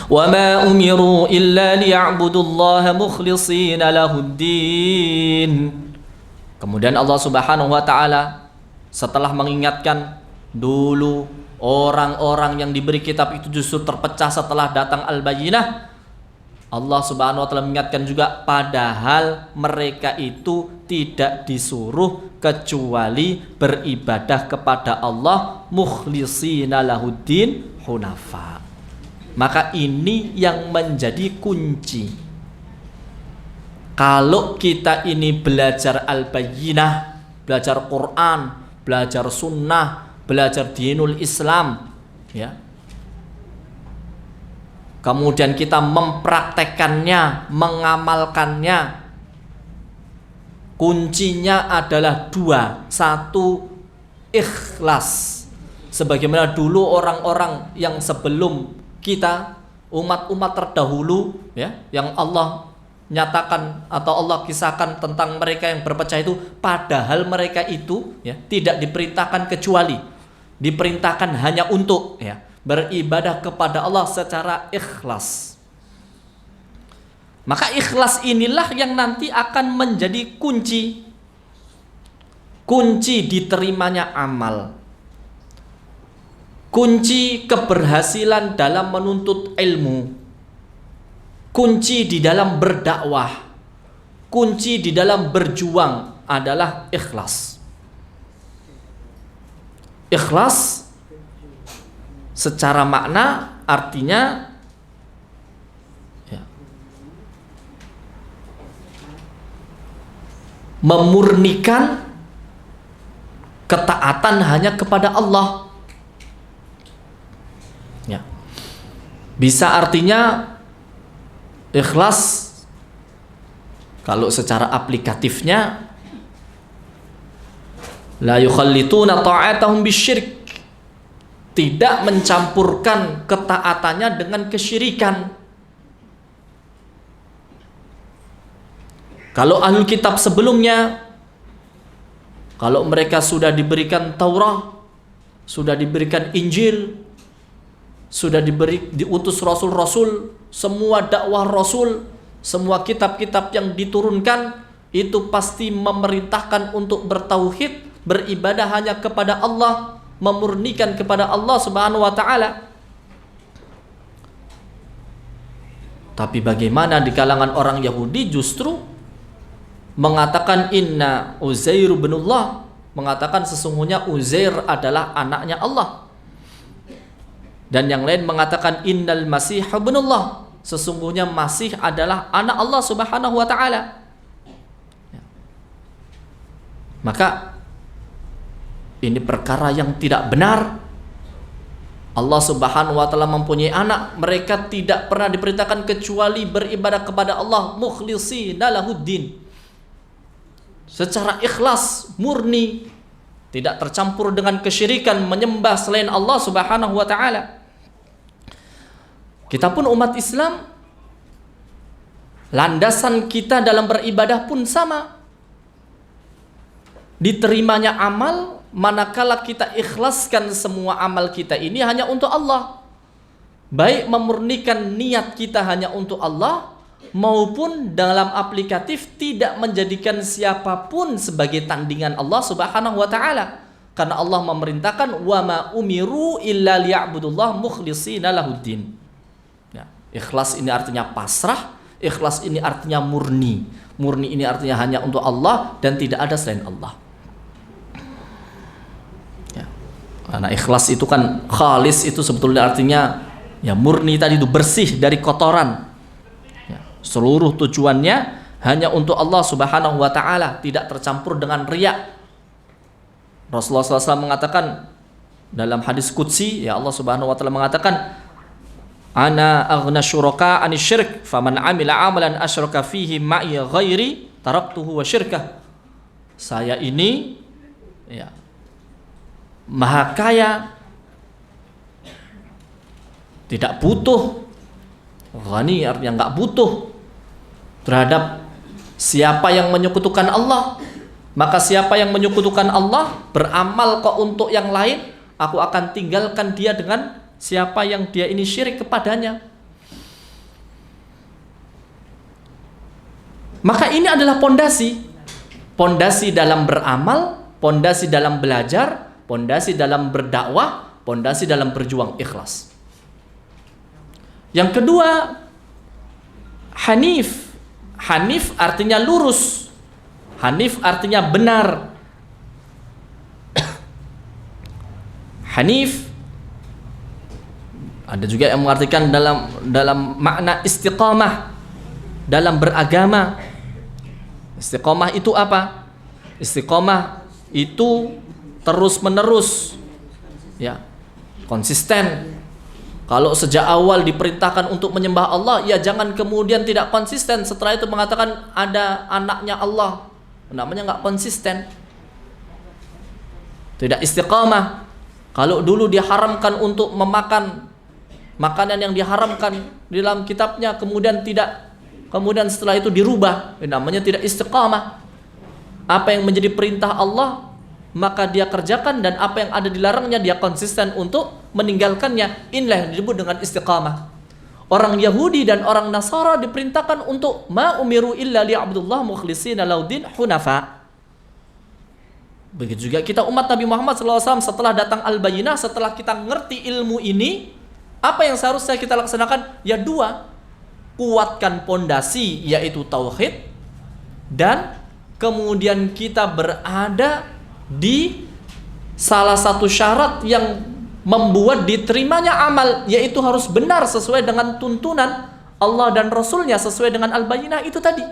Wa ma umiru illa liya'budullaha mukhlishina lahuddin. Kemudian Allah Subhanahu wa taala setelah mengingatkan dulu orang-orang yang diberi kitab itu justru terpecah setelah datang al-bayyinah, Allah Subhanahu wa taala mengingatkan juga padahal mereka itu tidak disuruh kecuali beribadah kepada Allah mukhlishina lahuddin hunafa. Maka ini yang menjadi kunci. Kalau kita ini belajar al-bayyinah, belajar Quran, belajar sunnah, belajar dinul Islam ya, kemudian kita mempraktekannya, mengamalkannya, kuncinya adalah dua. Satu, ikhlas. Sebagaimana dulu orang-orang yang sebelum kita, umat-umat terdahulu ya, yang Allah nyatakan atau Allah kisahkan tentang mereka yang berpecah itu, padahal mereka itu ya tidak diperintahkan kecuali diperintahkan hanya untuk ya beribadah kepada Allah secara ikhlas. Maka ikhlas inilah yang nanti akan menjadi kunci diterimanya amal, kunci keberhasilan dalam menuntut ilmu, kunci di dalam berdakwah, kunci di dalam berjuang adalah ikhlas. Ikhlas secara makna artinya ya, memurnikan ketaatan hanya kepada Allah ya. Bisa artinya ikhlas kalau secara aplikatifnya la yukhallituna ta'atahum bisyirk, tidak mencampurkan ketaatannya dengan kesyirikan. Kalau ahlul kitab sebelumnya, kalau mereka sudah diberikan Taurat, sudah diberikan Injil, sudah diutus rasul-rasul, semua dakwah rasul, semua kitab-kitab yang diturunkan itu pasti memerintahkan untuk bertauhid, beribadah hanya kepada Allah, memurnikan kepada Allah Subhanahu wa taala. Tapi bagaimana di kalangan orang Yahudi justru mengatakan inna Uzair binullah, mengatakan sesungguhnya Uzair adalah anaknya Allah. Dan yang lain mengatakan innal Masih ibnullah, sesungguhnya Masih adalah anak Allah Subhanahu wa taala. Maka ini perkara yang tidak benar. Allah Subhanahu wa taala mempunyai anak, mereka tidak pernah diperintahkan kecuali beribadah kepada Allah mukhlishina lahuddin, secara ikhlas, murni, tidak tercampur dengan kesyirikan menyembah selain Allah Subhanahu wa taala. Kita pun umat Islam, landasan kita dalam beribadah pun sama. Diterimanya amal manakala kita ikhlaskan semua amal kita ini hanya untuk Allah. Baik memurnikan niat kita hanya untuk Allah, maupun dalam aplikatif tidak menjadikan siapapun sebagai tandingan Allah Subhanahu wa taala. Karena Allah memerintahkan wa ma umiru illa liya'budullah mukhlishina lahuddin. Ya, ikhlas ini artinya pasrah, ikhlas ini artinya murni. Murni ini artinya hanya untuk Allah dan tidak ada selain Allah. Ya. Karena ikhlas itu kan khalis, itu sebetulnya artinya ya murni tadi itu, bersih dari kotoran. Ya. Seluruh tujuannya hanya untuk Allah Subhanahu wa taala, tidak tercampur dengan riya. Rasulullah SAW mengatakan dalam hadis qudsi, ya Allah Subhanahu wa taala mengatakan, ana aghna syuraka anis syirk faman amila amalan asyraka fihi ma'i ghairi taraktuhu wa syirkah. Saya ini ya maha kaya, tidak butuh. Ghani artinya enggak butuh terhadap siapa yang menyekutukan Allah. Maka siapa yang menyekutukan Allah beramal kok untuk yang lain, aku akan tinggalkan dia dengan siapa yang dia ini syirik kepadanya. Maka ini adalah pondasi. Pondasi dalam beramal, pondasi dalam belajar, pondasi dalam berdakwah, pondasi dalam berjuang, ikhlas. Yang kedua, Hanif. Hanif artinya lurus. Hanif artinya benar. Hanif ada juga yang mengartikan dalam makna istiqamah dalam beragama. Istiqamah itu apa? Istiqamah itu terus menerus, ya, konsisten. Kalau sejak awal diperintahkan untuk menyembah Allah, ya jangan kemudian tidak konsisten. Setelah itu mengatakan ada anaknya Allah, namanya nggak konsisten, tidak istiqamah. Kalau dulu diharamkan untuk memakan makanan yang diharamkan di dalam kitabnya, kemudian setelah itu dirubah, namanya tidak istiqamah. Apa yang menjadi perintah Allah maka dia kerjakan, dan apa yang ada dilarangnya dia konsisten untuk meninggalkannya. Inilah yang disebut dengan istiqamah. Orang Yahudi dan orang Nasara diperintahkan untuk ma umiru illa liya'budullah mukhlishina lahuddin hunafa. Begitu juga kita umat Nabi Muhammad SAW, setelah datang al-bayyinah, setelah kita ngerti ilmu ini, apa yang seharusnya kita laksanakan? Ya dua, kuatkan pondasi yaitu tauhid, dan kemudian kita berada di salah satu syarat yang membuat diterimanya amal, yaitu harus benar sesuai dengan tuntunan Allah dan Rasulnya, sesuai dengan al-bayyinah itu tadi.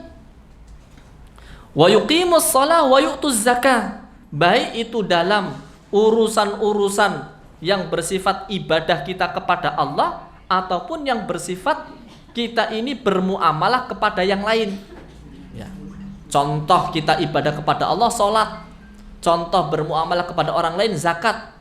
Wa yuqimus shalah wa yu'tuz zakah. Baik itu dalam urusan-urusan yang bersifat ibadah kita kepada Allah, ataupun yang bersifat kita ini bermuamalah kepada yang lain. Ya. Contoh kita ibadah kepada Allah, sholat. Contoh bermuamalah kepada orang lain, zakat.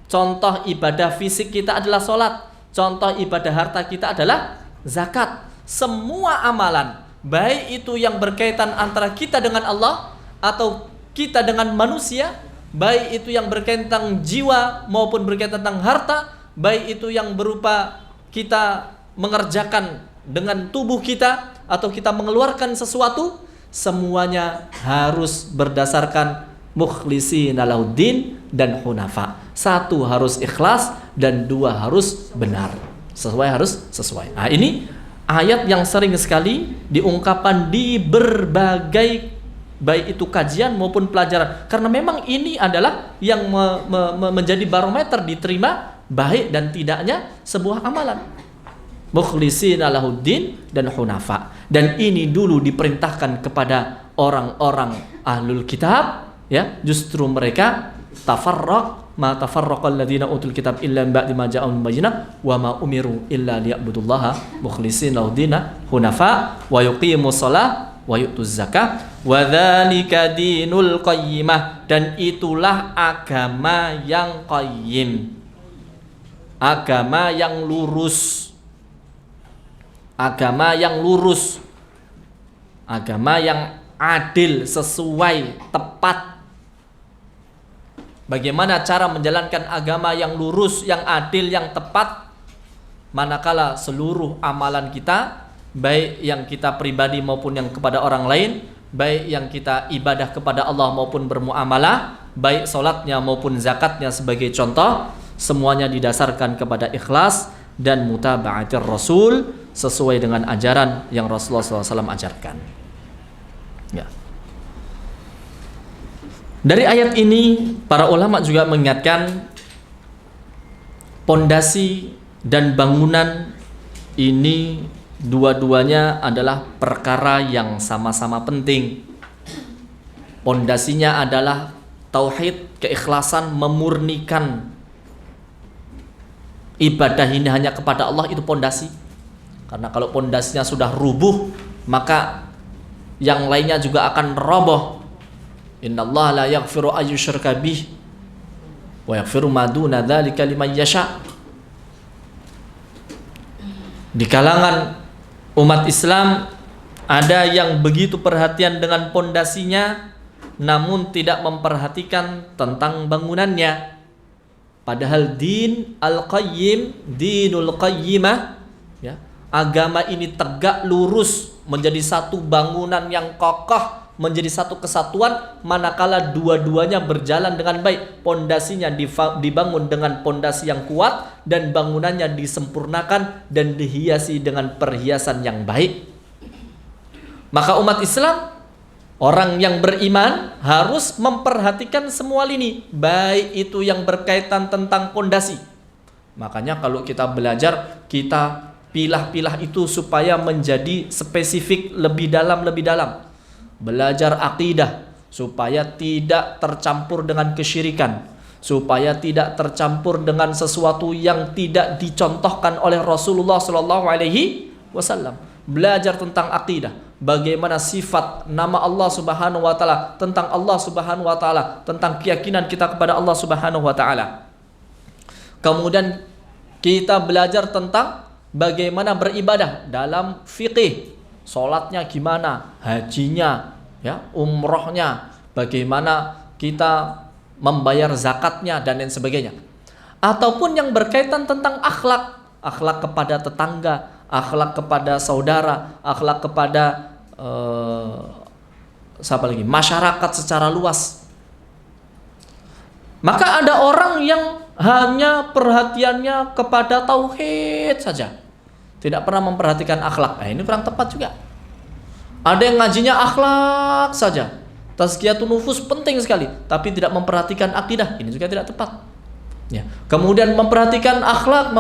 Contoh ibadah fisik kita adalah sholat. Contoh ibadah harta kita adalah zakat. Semua amalan, baik itu yang berkaitan antara kita dengan Allah atau kita dengan manusia, baik itu yang berkaitan tentang jiwa maupun berkaitan tentang harta, baik itu yang berupa kita mengerjakan dengan tubuh kita atau kita mengeluarkan sesuatu, semuanya harus berdasarkan mukhlishina lahuddin dan hunafa. Satu harus ikhlas dan dua harus benar. Harus sesuai. Nah, ini ayat yang sering sekali diungkapkan di berbagai baik itu kajian maupun pelajaran, karena memang ini adalah yang menjadi barometer diterima baik dan tidaknya sebuah amalan. Mukhlishina lahuddin dan hunafa. Dan ini dulu diperintahkan kepada orang-orang ahlul kitab, ya, justru mereka ma tafarraqal ladzina utul kitab illa min ba'di ma ja'ahum bayyinah wa ma umiru illa liya'budullaha mukhlishina lahuddin hunafa wa yuqimus shalah wa yu'tuz zakah wa dzalika dinul qayyimah, dan itulah agama yang qayyim, agama yang lurus, agama yang lurus, agama yang adil, sesuai, tepat. Bagaimana cara menjalankan agama yang lurus, yang adil, yang tepat? Manakala seluruh amalan kita, baik yang kita pribadi maupun yang kepada orang lain, baik yang kita ibadah kepada Allah maupun bermuamalah, baik solatnya maupun zakatnya sebagai contoh, semuanya didasarkan kepada ikhlas dan mutaba'atir Rasul, sesuai dengan ajaran yang Rasulullah SAW ajarkan. Ya. Dari ayat ini para ulama juga mengingatkan pondasi dan bangunan ini dua-duanya adalah perkara yang sama-sama penting. Pondasinya adalah tauhid, keikhlasan, memurnikan ibadah ini hanya kepada Allah, itu pondasi. Karena kalau pondasinya sudah rubuh, maka yang lainnya juga akan roboh. Innallaha la yaghfiru ayyushraka bih wa yaghfiru ma duna dzalika liman yasha. Di kalangan umat Islam ada yang begitu perhatian dengan pondasinya, namun tidak memperhatikan tentang bangunannya. Padahal din al-qayyim, dinul qayyimah, ya, agama ini tegak lurus menjadi satu bangunan yang kokoh, menjadi satu kesatuan manakala dua-duanya berjalan dengan baik. Pondasinya dibangun dengan pondasi yang kuat dan bangunannya disempurnakan dan dihiasi dengan perhiasan yang baik. Maka umat Islam, orang yang beriman harus memperhatikan semua lini, baik itu yang berkaitan tentang pondasi. Makanya kalau kita belajar, kita pilah-pilah itu supaya menjadi spesifik, lebih dalam. Belajar akidah supaya tidak tercampur dengan kesyirikan, supaya tidak tercampur dengan sesuatu yang tidak dicontohkan oleh Rasulullah SAW. Belajar tentang akidah, bagaimana sifat nama Allah Subhanahu wa taala, tentang Allah Subhanahu wa taala, tentang keyakinan kita kepada Allah Subhanahu wa taala. Kemudian kita belajar tentang bagaimana beribadah dalam fikih. Sholatnya gimana, hajinya, ya, umrohnya, bagaimana kita membayar zakatnya dan lain sebagainya. Ataupun yang berkaitan tentang akhlak, akhlak kepada tetangga, akhlak kepada saudara, akhlak kepada masyarakat secara luas. Maka ada orang yang hanya perhatiannya kepada tauhid saja, tidak pernah memperhatikan akhlak. Ini kurang tepat juga. Ada yang ngajinya akhlak saja, tazkiyatun nufus penting sekali, tapi tidak memperhatikan akidah. Ini juga tidak tepat. Ya. Kemudian memperhatikan akhlak,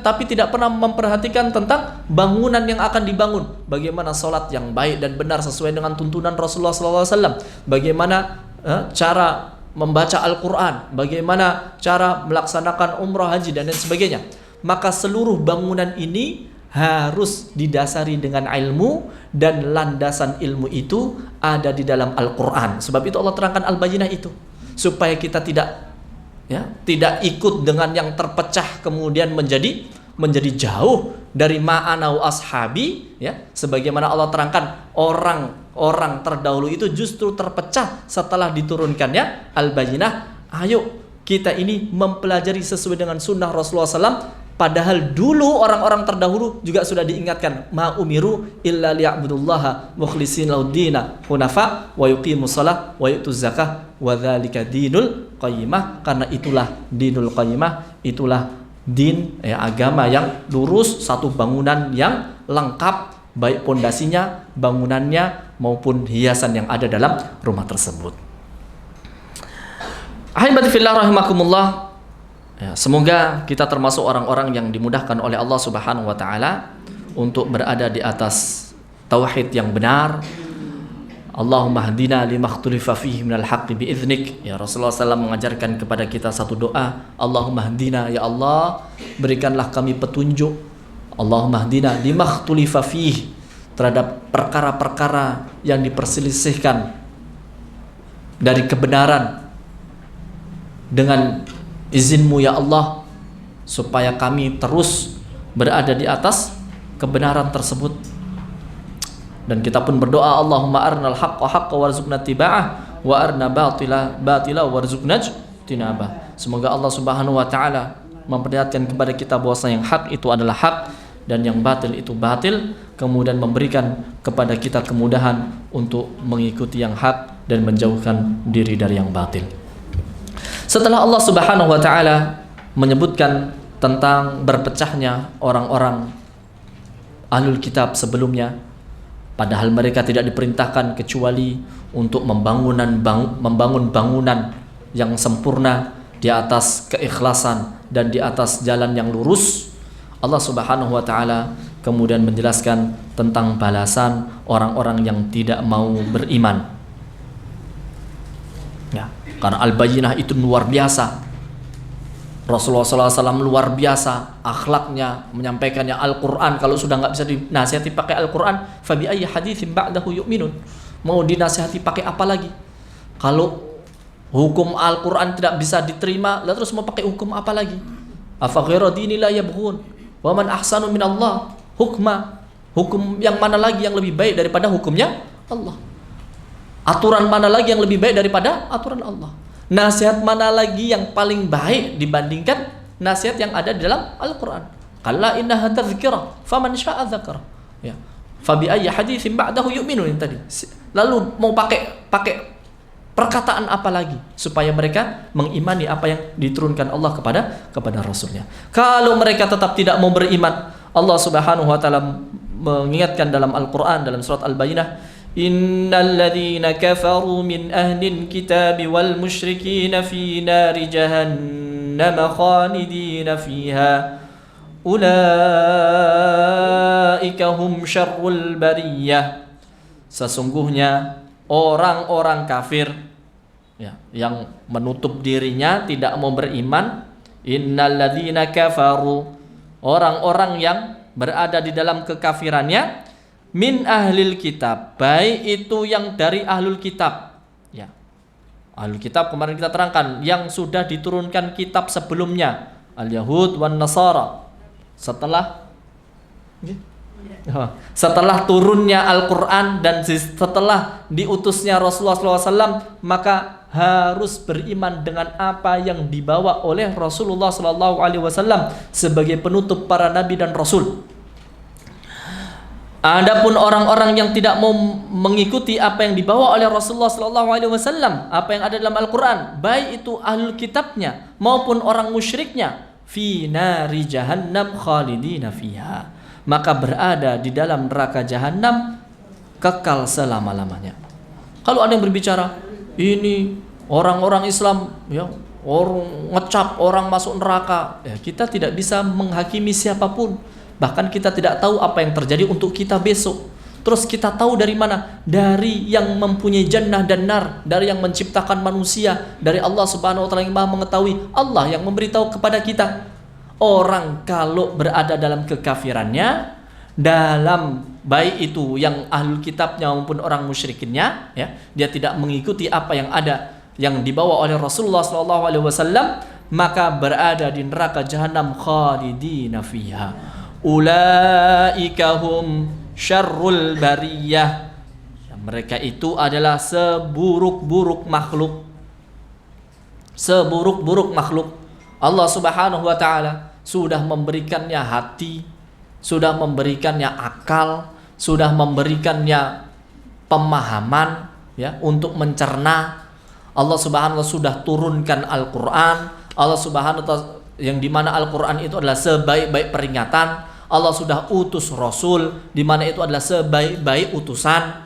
tapi tidak pernah memperhatikan tentang bangunan yang akan dibangun. Bagaimana sholat yang baik dan benar sesuai dengan tuntunan Rasulullah SAW. Bagaimana cara membaca Al-Quran, bagaimana cara melaksanakan umrah, haji dan lain sebagainya. Maka seluruh bangunan ini harus didasari dengan ilmu, dan landasan ilmu itu ada di dalam Al-Quran. Sebab itu Allah terangkan Al-Bayyinah itu, supaya kita tidak ikut dengan yang terpecah kemudian menjadi jauh dari ma'anau ashabi, ya. Sebagaimana Allah terangkan orang terdahulu itu justru terpecah setelah diturunkannya Al-Bayyinah. Ayo kita ini mempelajari sesuai dengan sunnah Rasulullah SAW. Padahal dulu orang-orang terdahulu juga sudah diingatkan, ma umiru illa liya'budullaha mukhlishina lahuddina hunafa wa yuqimus shalah wa yutuz zakah wa dzalika dinul qayyimah. Karena itulah dinul qayyimah, itulah din, agama yang lurus, satu bangunan yang lengkap, baik pondasinya, bangunannya maupun hiasan yang ada dalam rumah tersebut. Ahibati fillah rahimakumullah. Ya, semoga kita termasuk orang-orang yang dimudahkan oleh Allah Subhanahu wa taala untuk berada di atas tauhid yang benar. Allahumma hdina limakhtalifa fihi minal haqqi biiznik. Ya, Rasulullah SAW mengajarkan kepada kita satu doa, Allahumma hdina, ya Allah, berikanlah kami petunjuk. Allahumma hdina limakhtalifa fihi, terhadap perkara-perkara yang diperselisihkan dari kebenaran dengan izin-Mu ya Allah, supaya kami terus berada di atas kebenaran tersebut. Dan kita pun berdoa, Allahumma arnal haqqa haqqa warzuqna tiba'ah wa arna batila batila warzuqna tinabah. Semoga Allah Subhanahu wa taala memperlihatkan kepada kita bahwasanya yang hak itu adalah hak dan yang batil itu batil, kemudian memberikan kepada kita kemudahan untuk mengikuti yang hak dan menjauhkan diri dari yang batil. Setelah Allah Subhanahu wa taala menyebutkan tentang berpecahnya orang-orang ahlul kitab sebelumnya, padahal mereka tidak diperintahkan kecuali untuk membangun bangunan yang sempurna di atas keikhlasan dan di atas jalan yang lurus. Allah Subhanahu wa taala kemudian menjelaskan tentang balasan orang-orang yang tidak mau beriman. Ya, karena al-bayyinah itu luar biasa. Rasulullah SAW luar biasa akhlaknya, menyampaikannya Al-Quran. Kalau sudah nggak bisa dinasihati pakai Al-Quran, fabi ayyi haditsin ba'dahu yu'minun. Mau dinasihati pakai apa lagi? Kalau hukum Al-Quran tidak bisa diterima, lalu terus mau pakai hukum apa lagi? Afa ghayra dinillah yabghun wa man ahsanu minallah hukma. Hukum yang mana lagi yang lebih baik daripada hukumnya Allah? Aturan mana lagi yang lebih baik daripada aturan Allah? Nasihat mana lagi yang paling baik dibandingkan nasihat yang ada di dalam Al-Quran? Kalla innaha tadhkirah faman syaa'a dzakara. Ya. Fabi ayyi haditsin ba'dahu yu'minun tadi. Lalu mau pakai perkataan apa lagi supaya mereka mengimani apa yang diturunkan Allah kepada Rasulnya? Kalau mereka tetap tidak mau beriman, Allah Subhanahu wa taala mengingatkan dalam Al-Quran dalam surat Al-Bayyinah, Innal ladzina kafaru min ahlil kitabi wal musyrikin fi nari jahannam khalidina fiha ulaika hum syarrul bariyah. Sesungguhnya orang-orang kafir ya, yang menutup dirinya tidak mau beriman, innal ladzina kafaru, orang-orang yang berada di dalam kekafirannya, min ahlil kitab, baik itu yang dari ahlul kitab ya. Ahlul kitab kemarin kita terangkan yang sudah diturunkan kitab sebelumnya, al-yahud wan nasara. Setelah turunnya Al-Quran dan setelah diutusnya Rasulullah SAW, maka harus beriman dengan apa yang dibawa oleh Rasulullah SAW sebagai penutup para nabi dan rasul. Adapun orang-orang yang tidak mau mengikuti apa yang dibawa oleh Rasulullah SAW, apa yang ada dalam Al-Quran, baik itu ahlul kitabnya maupun orang musyriknya, fi nari jahannam khalidina fiha, maka berada di dalam neraka jahanam kekal selama-lamanya. Kalau ada yang berbicara ini orang-orang Islam ya, orang ngecap orang masuk neraka, ya, kita tidak bisa menghakimi siapapun. Bahkan kita tidak tahu apa yang terjadi untuk kita besok. Terus kita tahu dari mana? Dari yang mempunyai jannah dan nar, dari yang menciptakan manusia, dari Allah Subhanahu wa taala yang Maha mengetahui. Allah yang memberitahu kepada kita. Orang kalau berada dalam kekafirannya, dalam baik itu yang ahlul kitabnya maupun orang musyrikinnya, ya, dia tidak mengikuti apa yang ada yang dibawa oleh Rasulullah SAW, maka berada di neraka jahanam khalidina fiha. Ulaika hum syarrul bariyah. Mereka itu adalah seburuk-buruk makhluk. Seburuk-buruk makhluk. Allah Subhanahu wa taala sudah memberikannya hati, sudah memberikannya akal, sudah memberikannya pemahaman ya untuk mencerna. Allah Subhanahu wa taala sudah turunkan Al-Qur'an. Allah Subhanahu wa taala yang dimana Al-Quran itu adalah sebaik-baik peringatan. Allah sudah utus Rasul di mana itu adalah sebaik-baik utusan.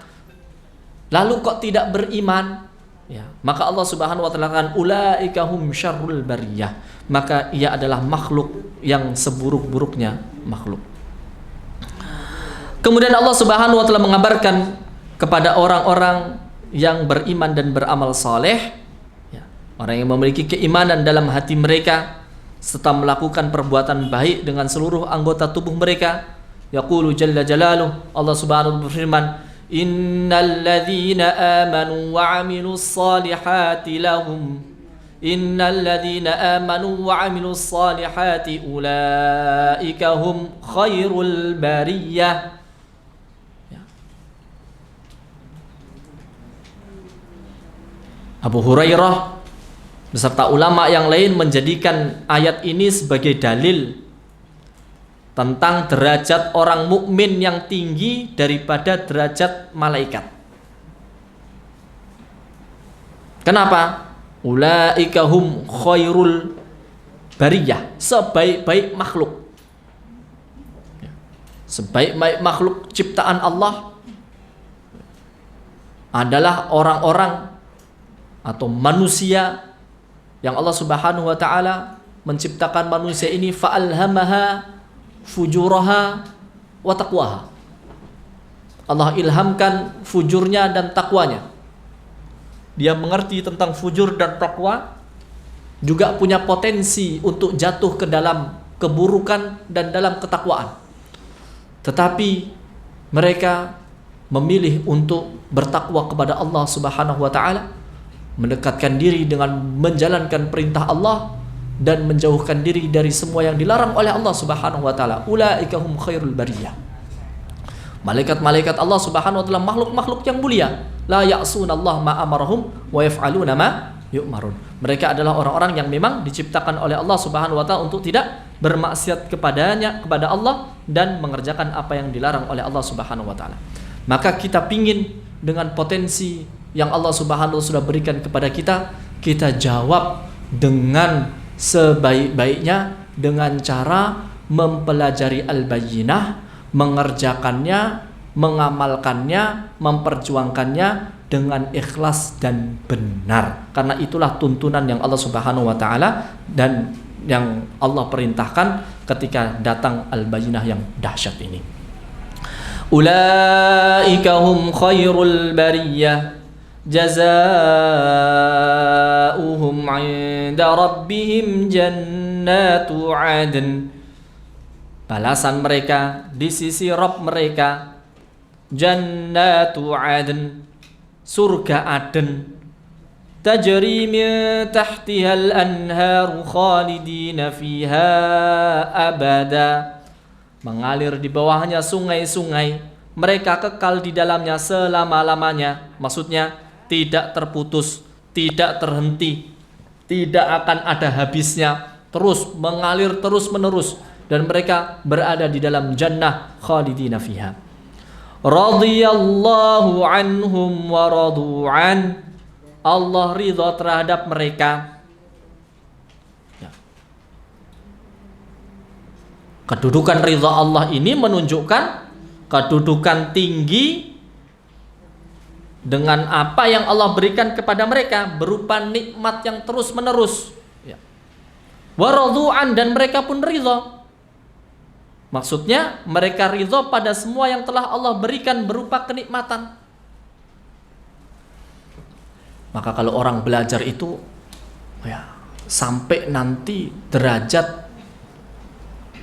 Lalu kok tidak beriman? Ya, maka Allah Subhanahu wa taala katakan ulaika hum syarrul bariyah. Maka ia adalah makhluk yang seburuk-buruknya makhluk. Kemudian Allah Subhanahu wa taala mengabarkan kepada orang-orang yang beriman dan beramal saleh, ya, orang yang memiliki keimanan dalam hati mereka serta melakukan perbuatan baik dengan seluruh anggota tubuh mereka, Yaqulu jalla jalaluh, Allah Subhanahu wa ta'ala berfirman, Innal ladzina amanu wa 'amilus salihati lahum ulaika hum khairul bariyah. Abu Hurairah beserta ulama yang lain menjadikan ayat ini sebagai dalil tentang derajat orang mukmin yang tinggi daripada derajat malaikat. Kenapa? Ulaika hum khairul bariyah, sebaik-baik makhluk. Sebaik-baik makhluk ciptaan Allah adalah orang-orang atau manusia yang Allah Subhanahu wa ta'ala menciptakan manusia ini, fa'alhamaha fujuraha wa taqwaha. Allah ilhamkan fujurnya dan takwanya. Dia mengerti tentang fujur dan takwa, juga punya potensi untuk jatuh ke dalam keburukan dan dalam ketakwaan. Tetapi mereka memilih untuk bertakwa kepada Allah Subhanahu wa ta'ala, mendekatkan diri dengan menjalankan perintah Allah dan menjauhkan diri dari semua yang dilarang oleh Allah Subhanahu wa ta'ala. Ulaika hum khairul bariyah. Malaikat-malaikat Allah Subhanahu wa ta'ala makhluk-makhluk yang mulia. La ya'sunallaha ma amarahum wa yaf'aluna ma yu'marun. Mereka adalah orang-orang yang memang diciptakan oleh Allah Subhanahu wa ta'ala untuk tidak bermaksiat kepada Allah dan mengerjakan apa yang dilarang oleh Allah Subhanahu wa ta'ala. Maka kita pingin dengan potensi yang Allah Subhanahu wa ta'ala sudah berikan kepada kita, kita jawab dengan sebaik-baiknya dengan cara mempelajari al-bayyinah, mengerjakannya, mengamalkannya, memperjuangkannya dengan ikhlas dan benar. Karena itulah tuntunan yang Allah Subhanahu wa ta'ala dan yang Allah perintahkan ketika datang al-bayyinah yang dahsyat ini. Ulaika hum khairul bariyah jazaa'uhum 'inda rabbihim jannatu 'adn. Balasan mereka di sisi Rabb mereka jannatu 'adn, surga Aden, tajri min tahtiha al-anharu khalidina fiha abada, mengalir di bawahnya sungai-sungai, mereka kekal di dalamnya selama-lamanya. Maksudnya tidak terputus, tidak terhenti, tidak akan ada habisnya, terus mengalir terus menerus, dan mereka berada di dalam jannah khalidina fiha. Radhiyallahu anhum wa radu'an, Allah ridha terhadap mereka. Kedudukan ridha Allah ini menunjukkan kedudukan tinggi dengan apa yang Allah berikan kepada mereka berupa nikmat yang terus menerus. Wa radu'an, dan mereka pun ridha. Maksudnya mereka ridha pada semua yang telah Allah berikan berupa kenikmatan. Maka kalau orang belajar itu sampai nanti derajat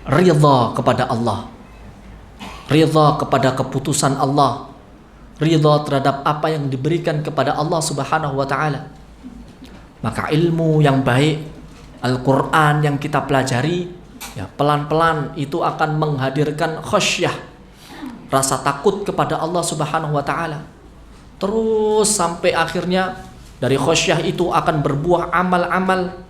ridha kepada Allah, ridha kepada keputusan Allah, ridha terhadap apa yang diberikan kepada Allah Subhanahu wa ta'ala, maka ilmu yang baik, Al-Quran yang kita pelajari, pelan-pelan itu akan menghadirkan khasyah, rasa takut kepada Allah Subhanahu wa ta'ala. Terus sampai akhirnya dari khasyah itu akan berbuah amal-amal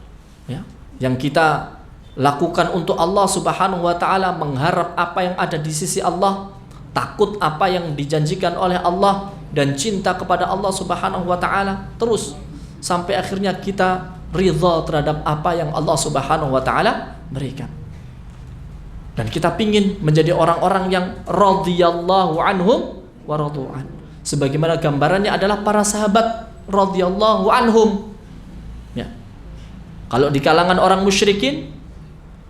yang kita lakukan untuk Allah Subhanahu wa ta'ala, mengharap apa yang ada di sisi Allah, takut apa yang dijanjikan oleh Allah, dan cinta kepada Allah Subhanahu wa ta'ala, terus sampai akhirnya kita ridha terhadap apa yang Allah Subhanahu wa ta'ala berikan. Dan kita pingin menjadi orang-orang yang radhiyallahu anhum wa radu'an. Sebagaimana gambarannya adalah para sahabat radhiyallahu anhum. Kalau di kalangan orang musyrikin,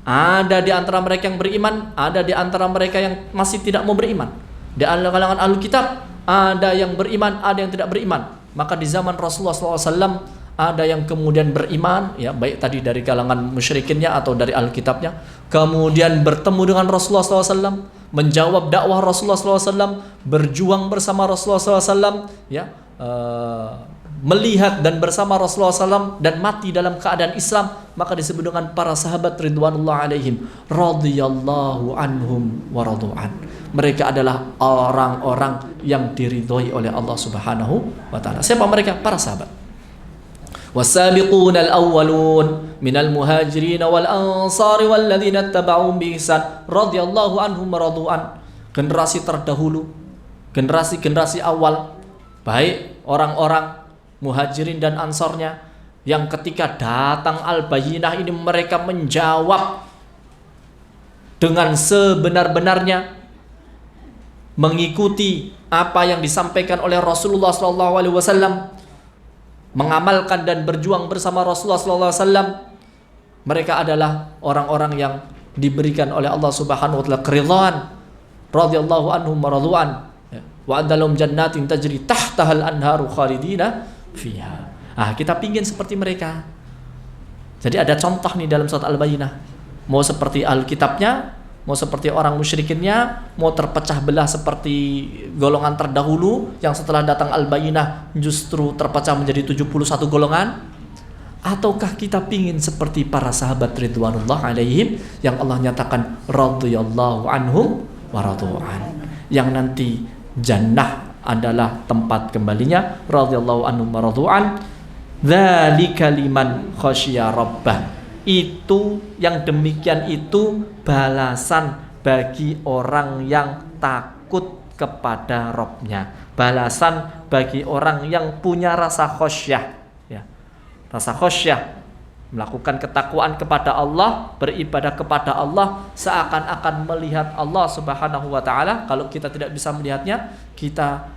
ada di antara mereka yang beriman, ada di antara mereka yang masih tidak mau beriman. Di kalangan Ahlul Kitab, ada yang beriman, ada yang tidak beriman. Maka di zaman Rasulullah SAW ada yang kemudian beriman, baik tadi dari kalangan musyrikinnya atau dari Alkitabnya, kemudian bertemu dengan Rasulullah SAW, menjawab dakwah Rasulullah SAW, berjuang bersama Rasulullah SAW, ya, melihat dan bersama Rasulullah SAW dan mati dalam keadaan Islam, maka disebut dengan para sahabat ridwanullah alaihim radhiyallahu anhum wa radu'an. Mereka adalah orang-orang yang diridhoi oleh Allah Subhanahu wa taala. Siapa mereka? Para sahabat. Wasabiqunal awwalun minal muhajirin wal ansari walladzina ittaba'uhum bi ihsan radhiyallahu anhum wa radu'an. Generasi terdahulu, generasi awal, baik orang-orang muhajirin dan ansarnya yang ketika datang Al-Bayyinah ini mereka menjawab dengan sebenar-benarnya, mengikuti apa yang disampaikan oleh Rasulullah SAW, mengamalkan dan berjuang bersama Rasulullah SAW. Mereka adalah orang-orang yang diberikan oleh Allah Subhanahu wa taala keridhaan, radhiyallahu anhum wa radu'an, wa adalum jannatin tajri tahtahal anharu khalidina fiha. Kita pingin seperti mereka. Jadi ada contoh nih dalam surat Al-Bayyinah. Mau seperti Alkitabnya, mau seperti orang musyrikinnya, mau terpecah belah seperti golongan terdahulu yang setelah datang Al-Bayyinah justru terpecah menjadi 71 golongan, ataukah kita pingin seperti para sahabat ridwanullah alaihim yang Allah nyatakan radhiyallahu anhum wa radu'an, yang nanti jannah adalah tempat kembalinya, radhiyallahu anhum wa radu'an. Dzalika liman khasyiya rabbah. Itu yang demikian itu balasan bagi orang yang takut kepada Rabbnya, balasan bagi orang yang punya rasa khasyah, ya. Rasa khasyah, melakukan ketakwaan kepada Allah, beribadah kepada Allah seakan-akan melihat Allah Subhanahu wa taala. Kalau kita tidak bisa melihatnya, kita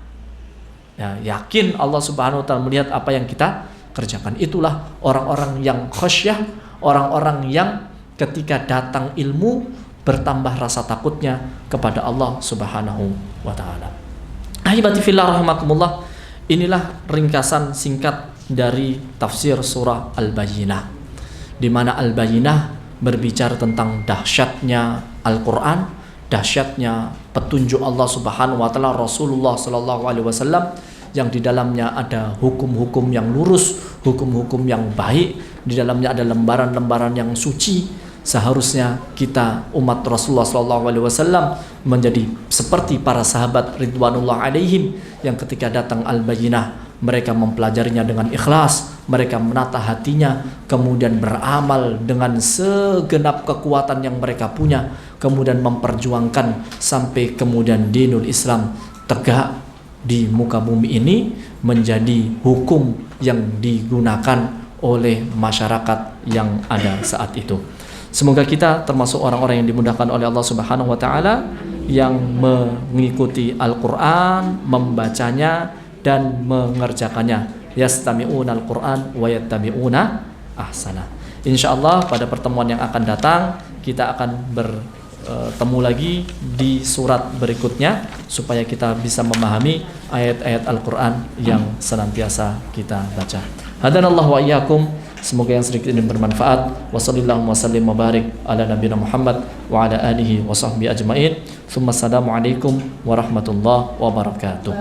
yakin Allah Subhanahu wa taala melihat apa yang kita kerjakan. Itulah orang-orang yang khasyah, orang-orang yang ketika datang ilmu bertambah rasa takutnya kepada Allah Subhanahu wa taala. Ahibati fillah rahimakumullah, inilah ringkasan singkat dari tafsir surah Al-Bayyinah, di mana Al-Bayyinah berbicara tentang dahsyatnya Al-Qur'an, dahsyatnya petunjuk Allah Subhanahu wa taala, Rasulullah sallallahu alaihi wasallam, yang di dalamnya ada hukum-hukum yang lurus, hukum-hukum yang baik, di dalamnya ada lembaran-lembaran yang suci. Seharusnya kita umat Rasulullah SAW menjadi seperti para sahabat ridwanullah alaihim yang ketika datang Al-Bayyinah mereka mempelajarinya dengan ikhlas, mereka menata hatinya, kemudian beramal dengan segenap kekuatan yang mereka punya, kemudian memperjuangkan sampai kemudian dinul Islam tegak di muka bumi ini menjadi hukum yang digunakan oleh masyarakat yang ada saat itu. Semoga kita termasuk orang-orang yang dimudahkan oleh Allah Subhanahu wa taala yang mengikuti Al-Qur'an, membacanya dan mengerjakannya. Yastami'una Al-Qur'an wa yattabi'una ahsana. Insyaallah pada pertemuan yang akan datang kita akan bertemu lagi di surat berikutnya supaya kita bisa memahami ayat-ayat Al-Qur'an yang senantiasa kita baca. Hadanallahu wa iyyakum. Semoga yang sedikit ini bermanfaat. Wassallallahu wasallim wa barik ala nabiyina Muhammad wa ala alihi wa sahbihi ajmain. Tsumma assalamu alaikum warahmatullahi wabarakatuh.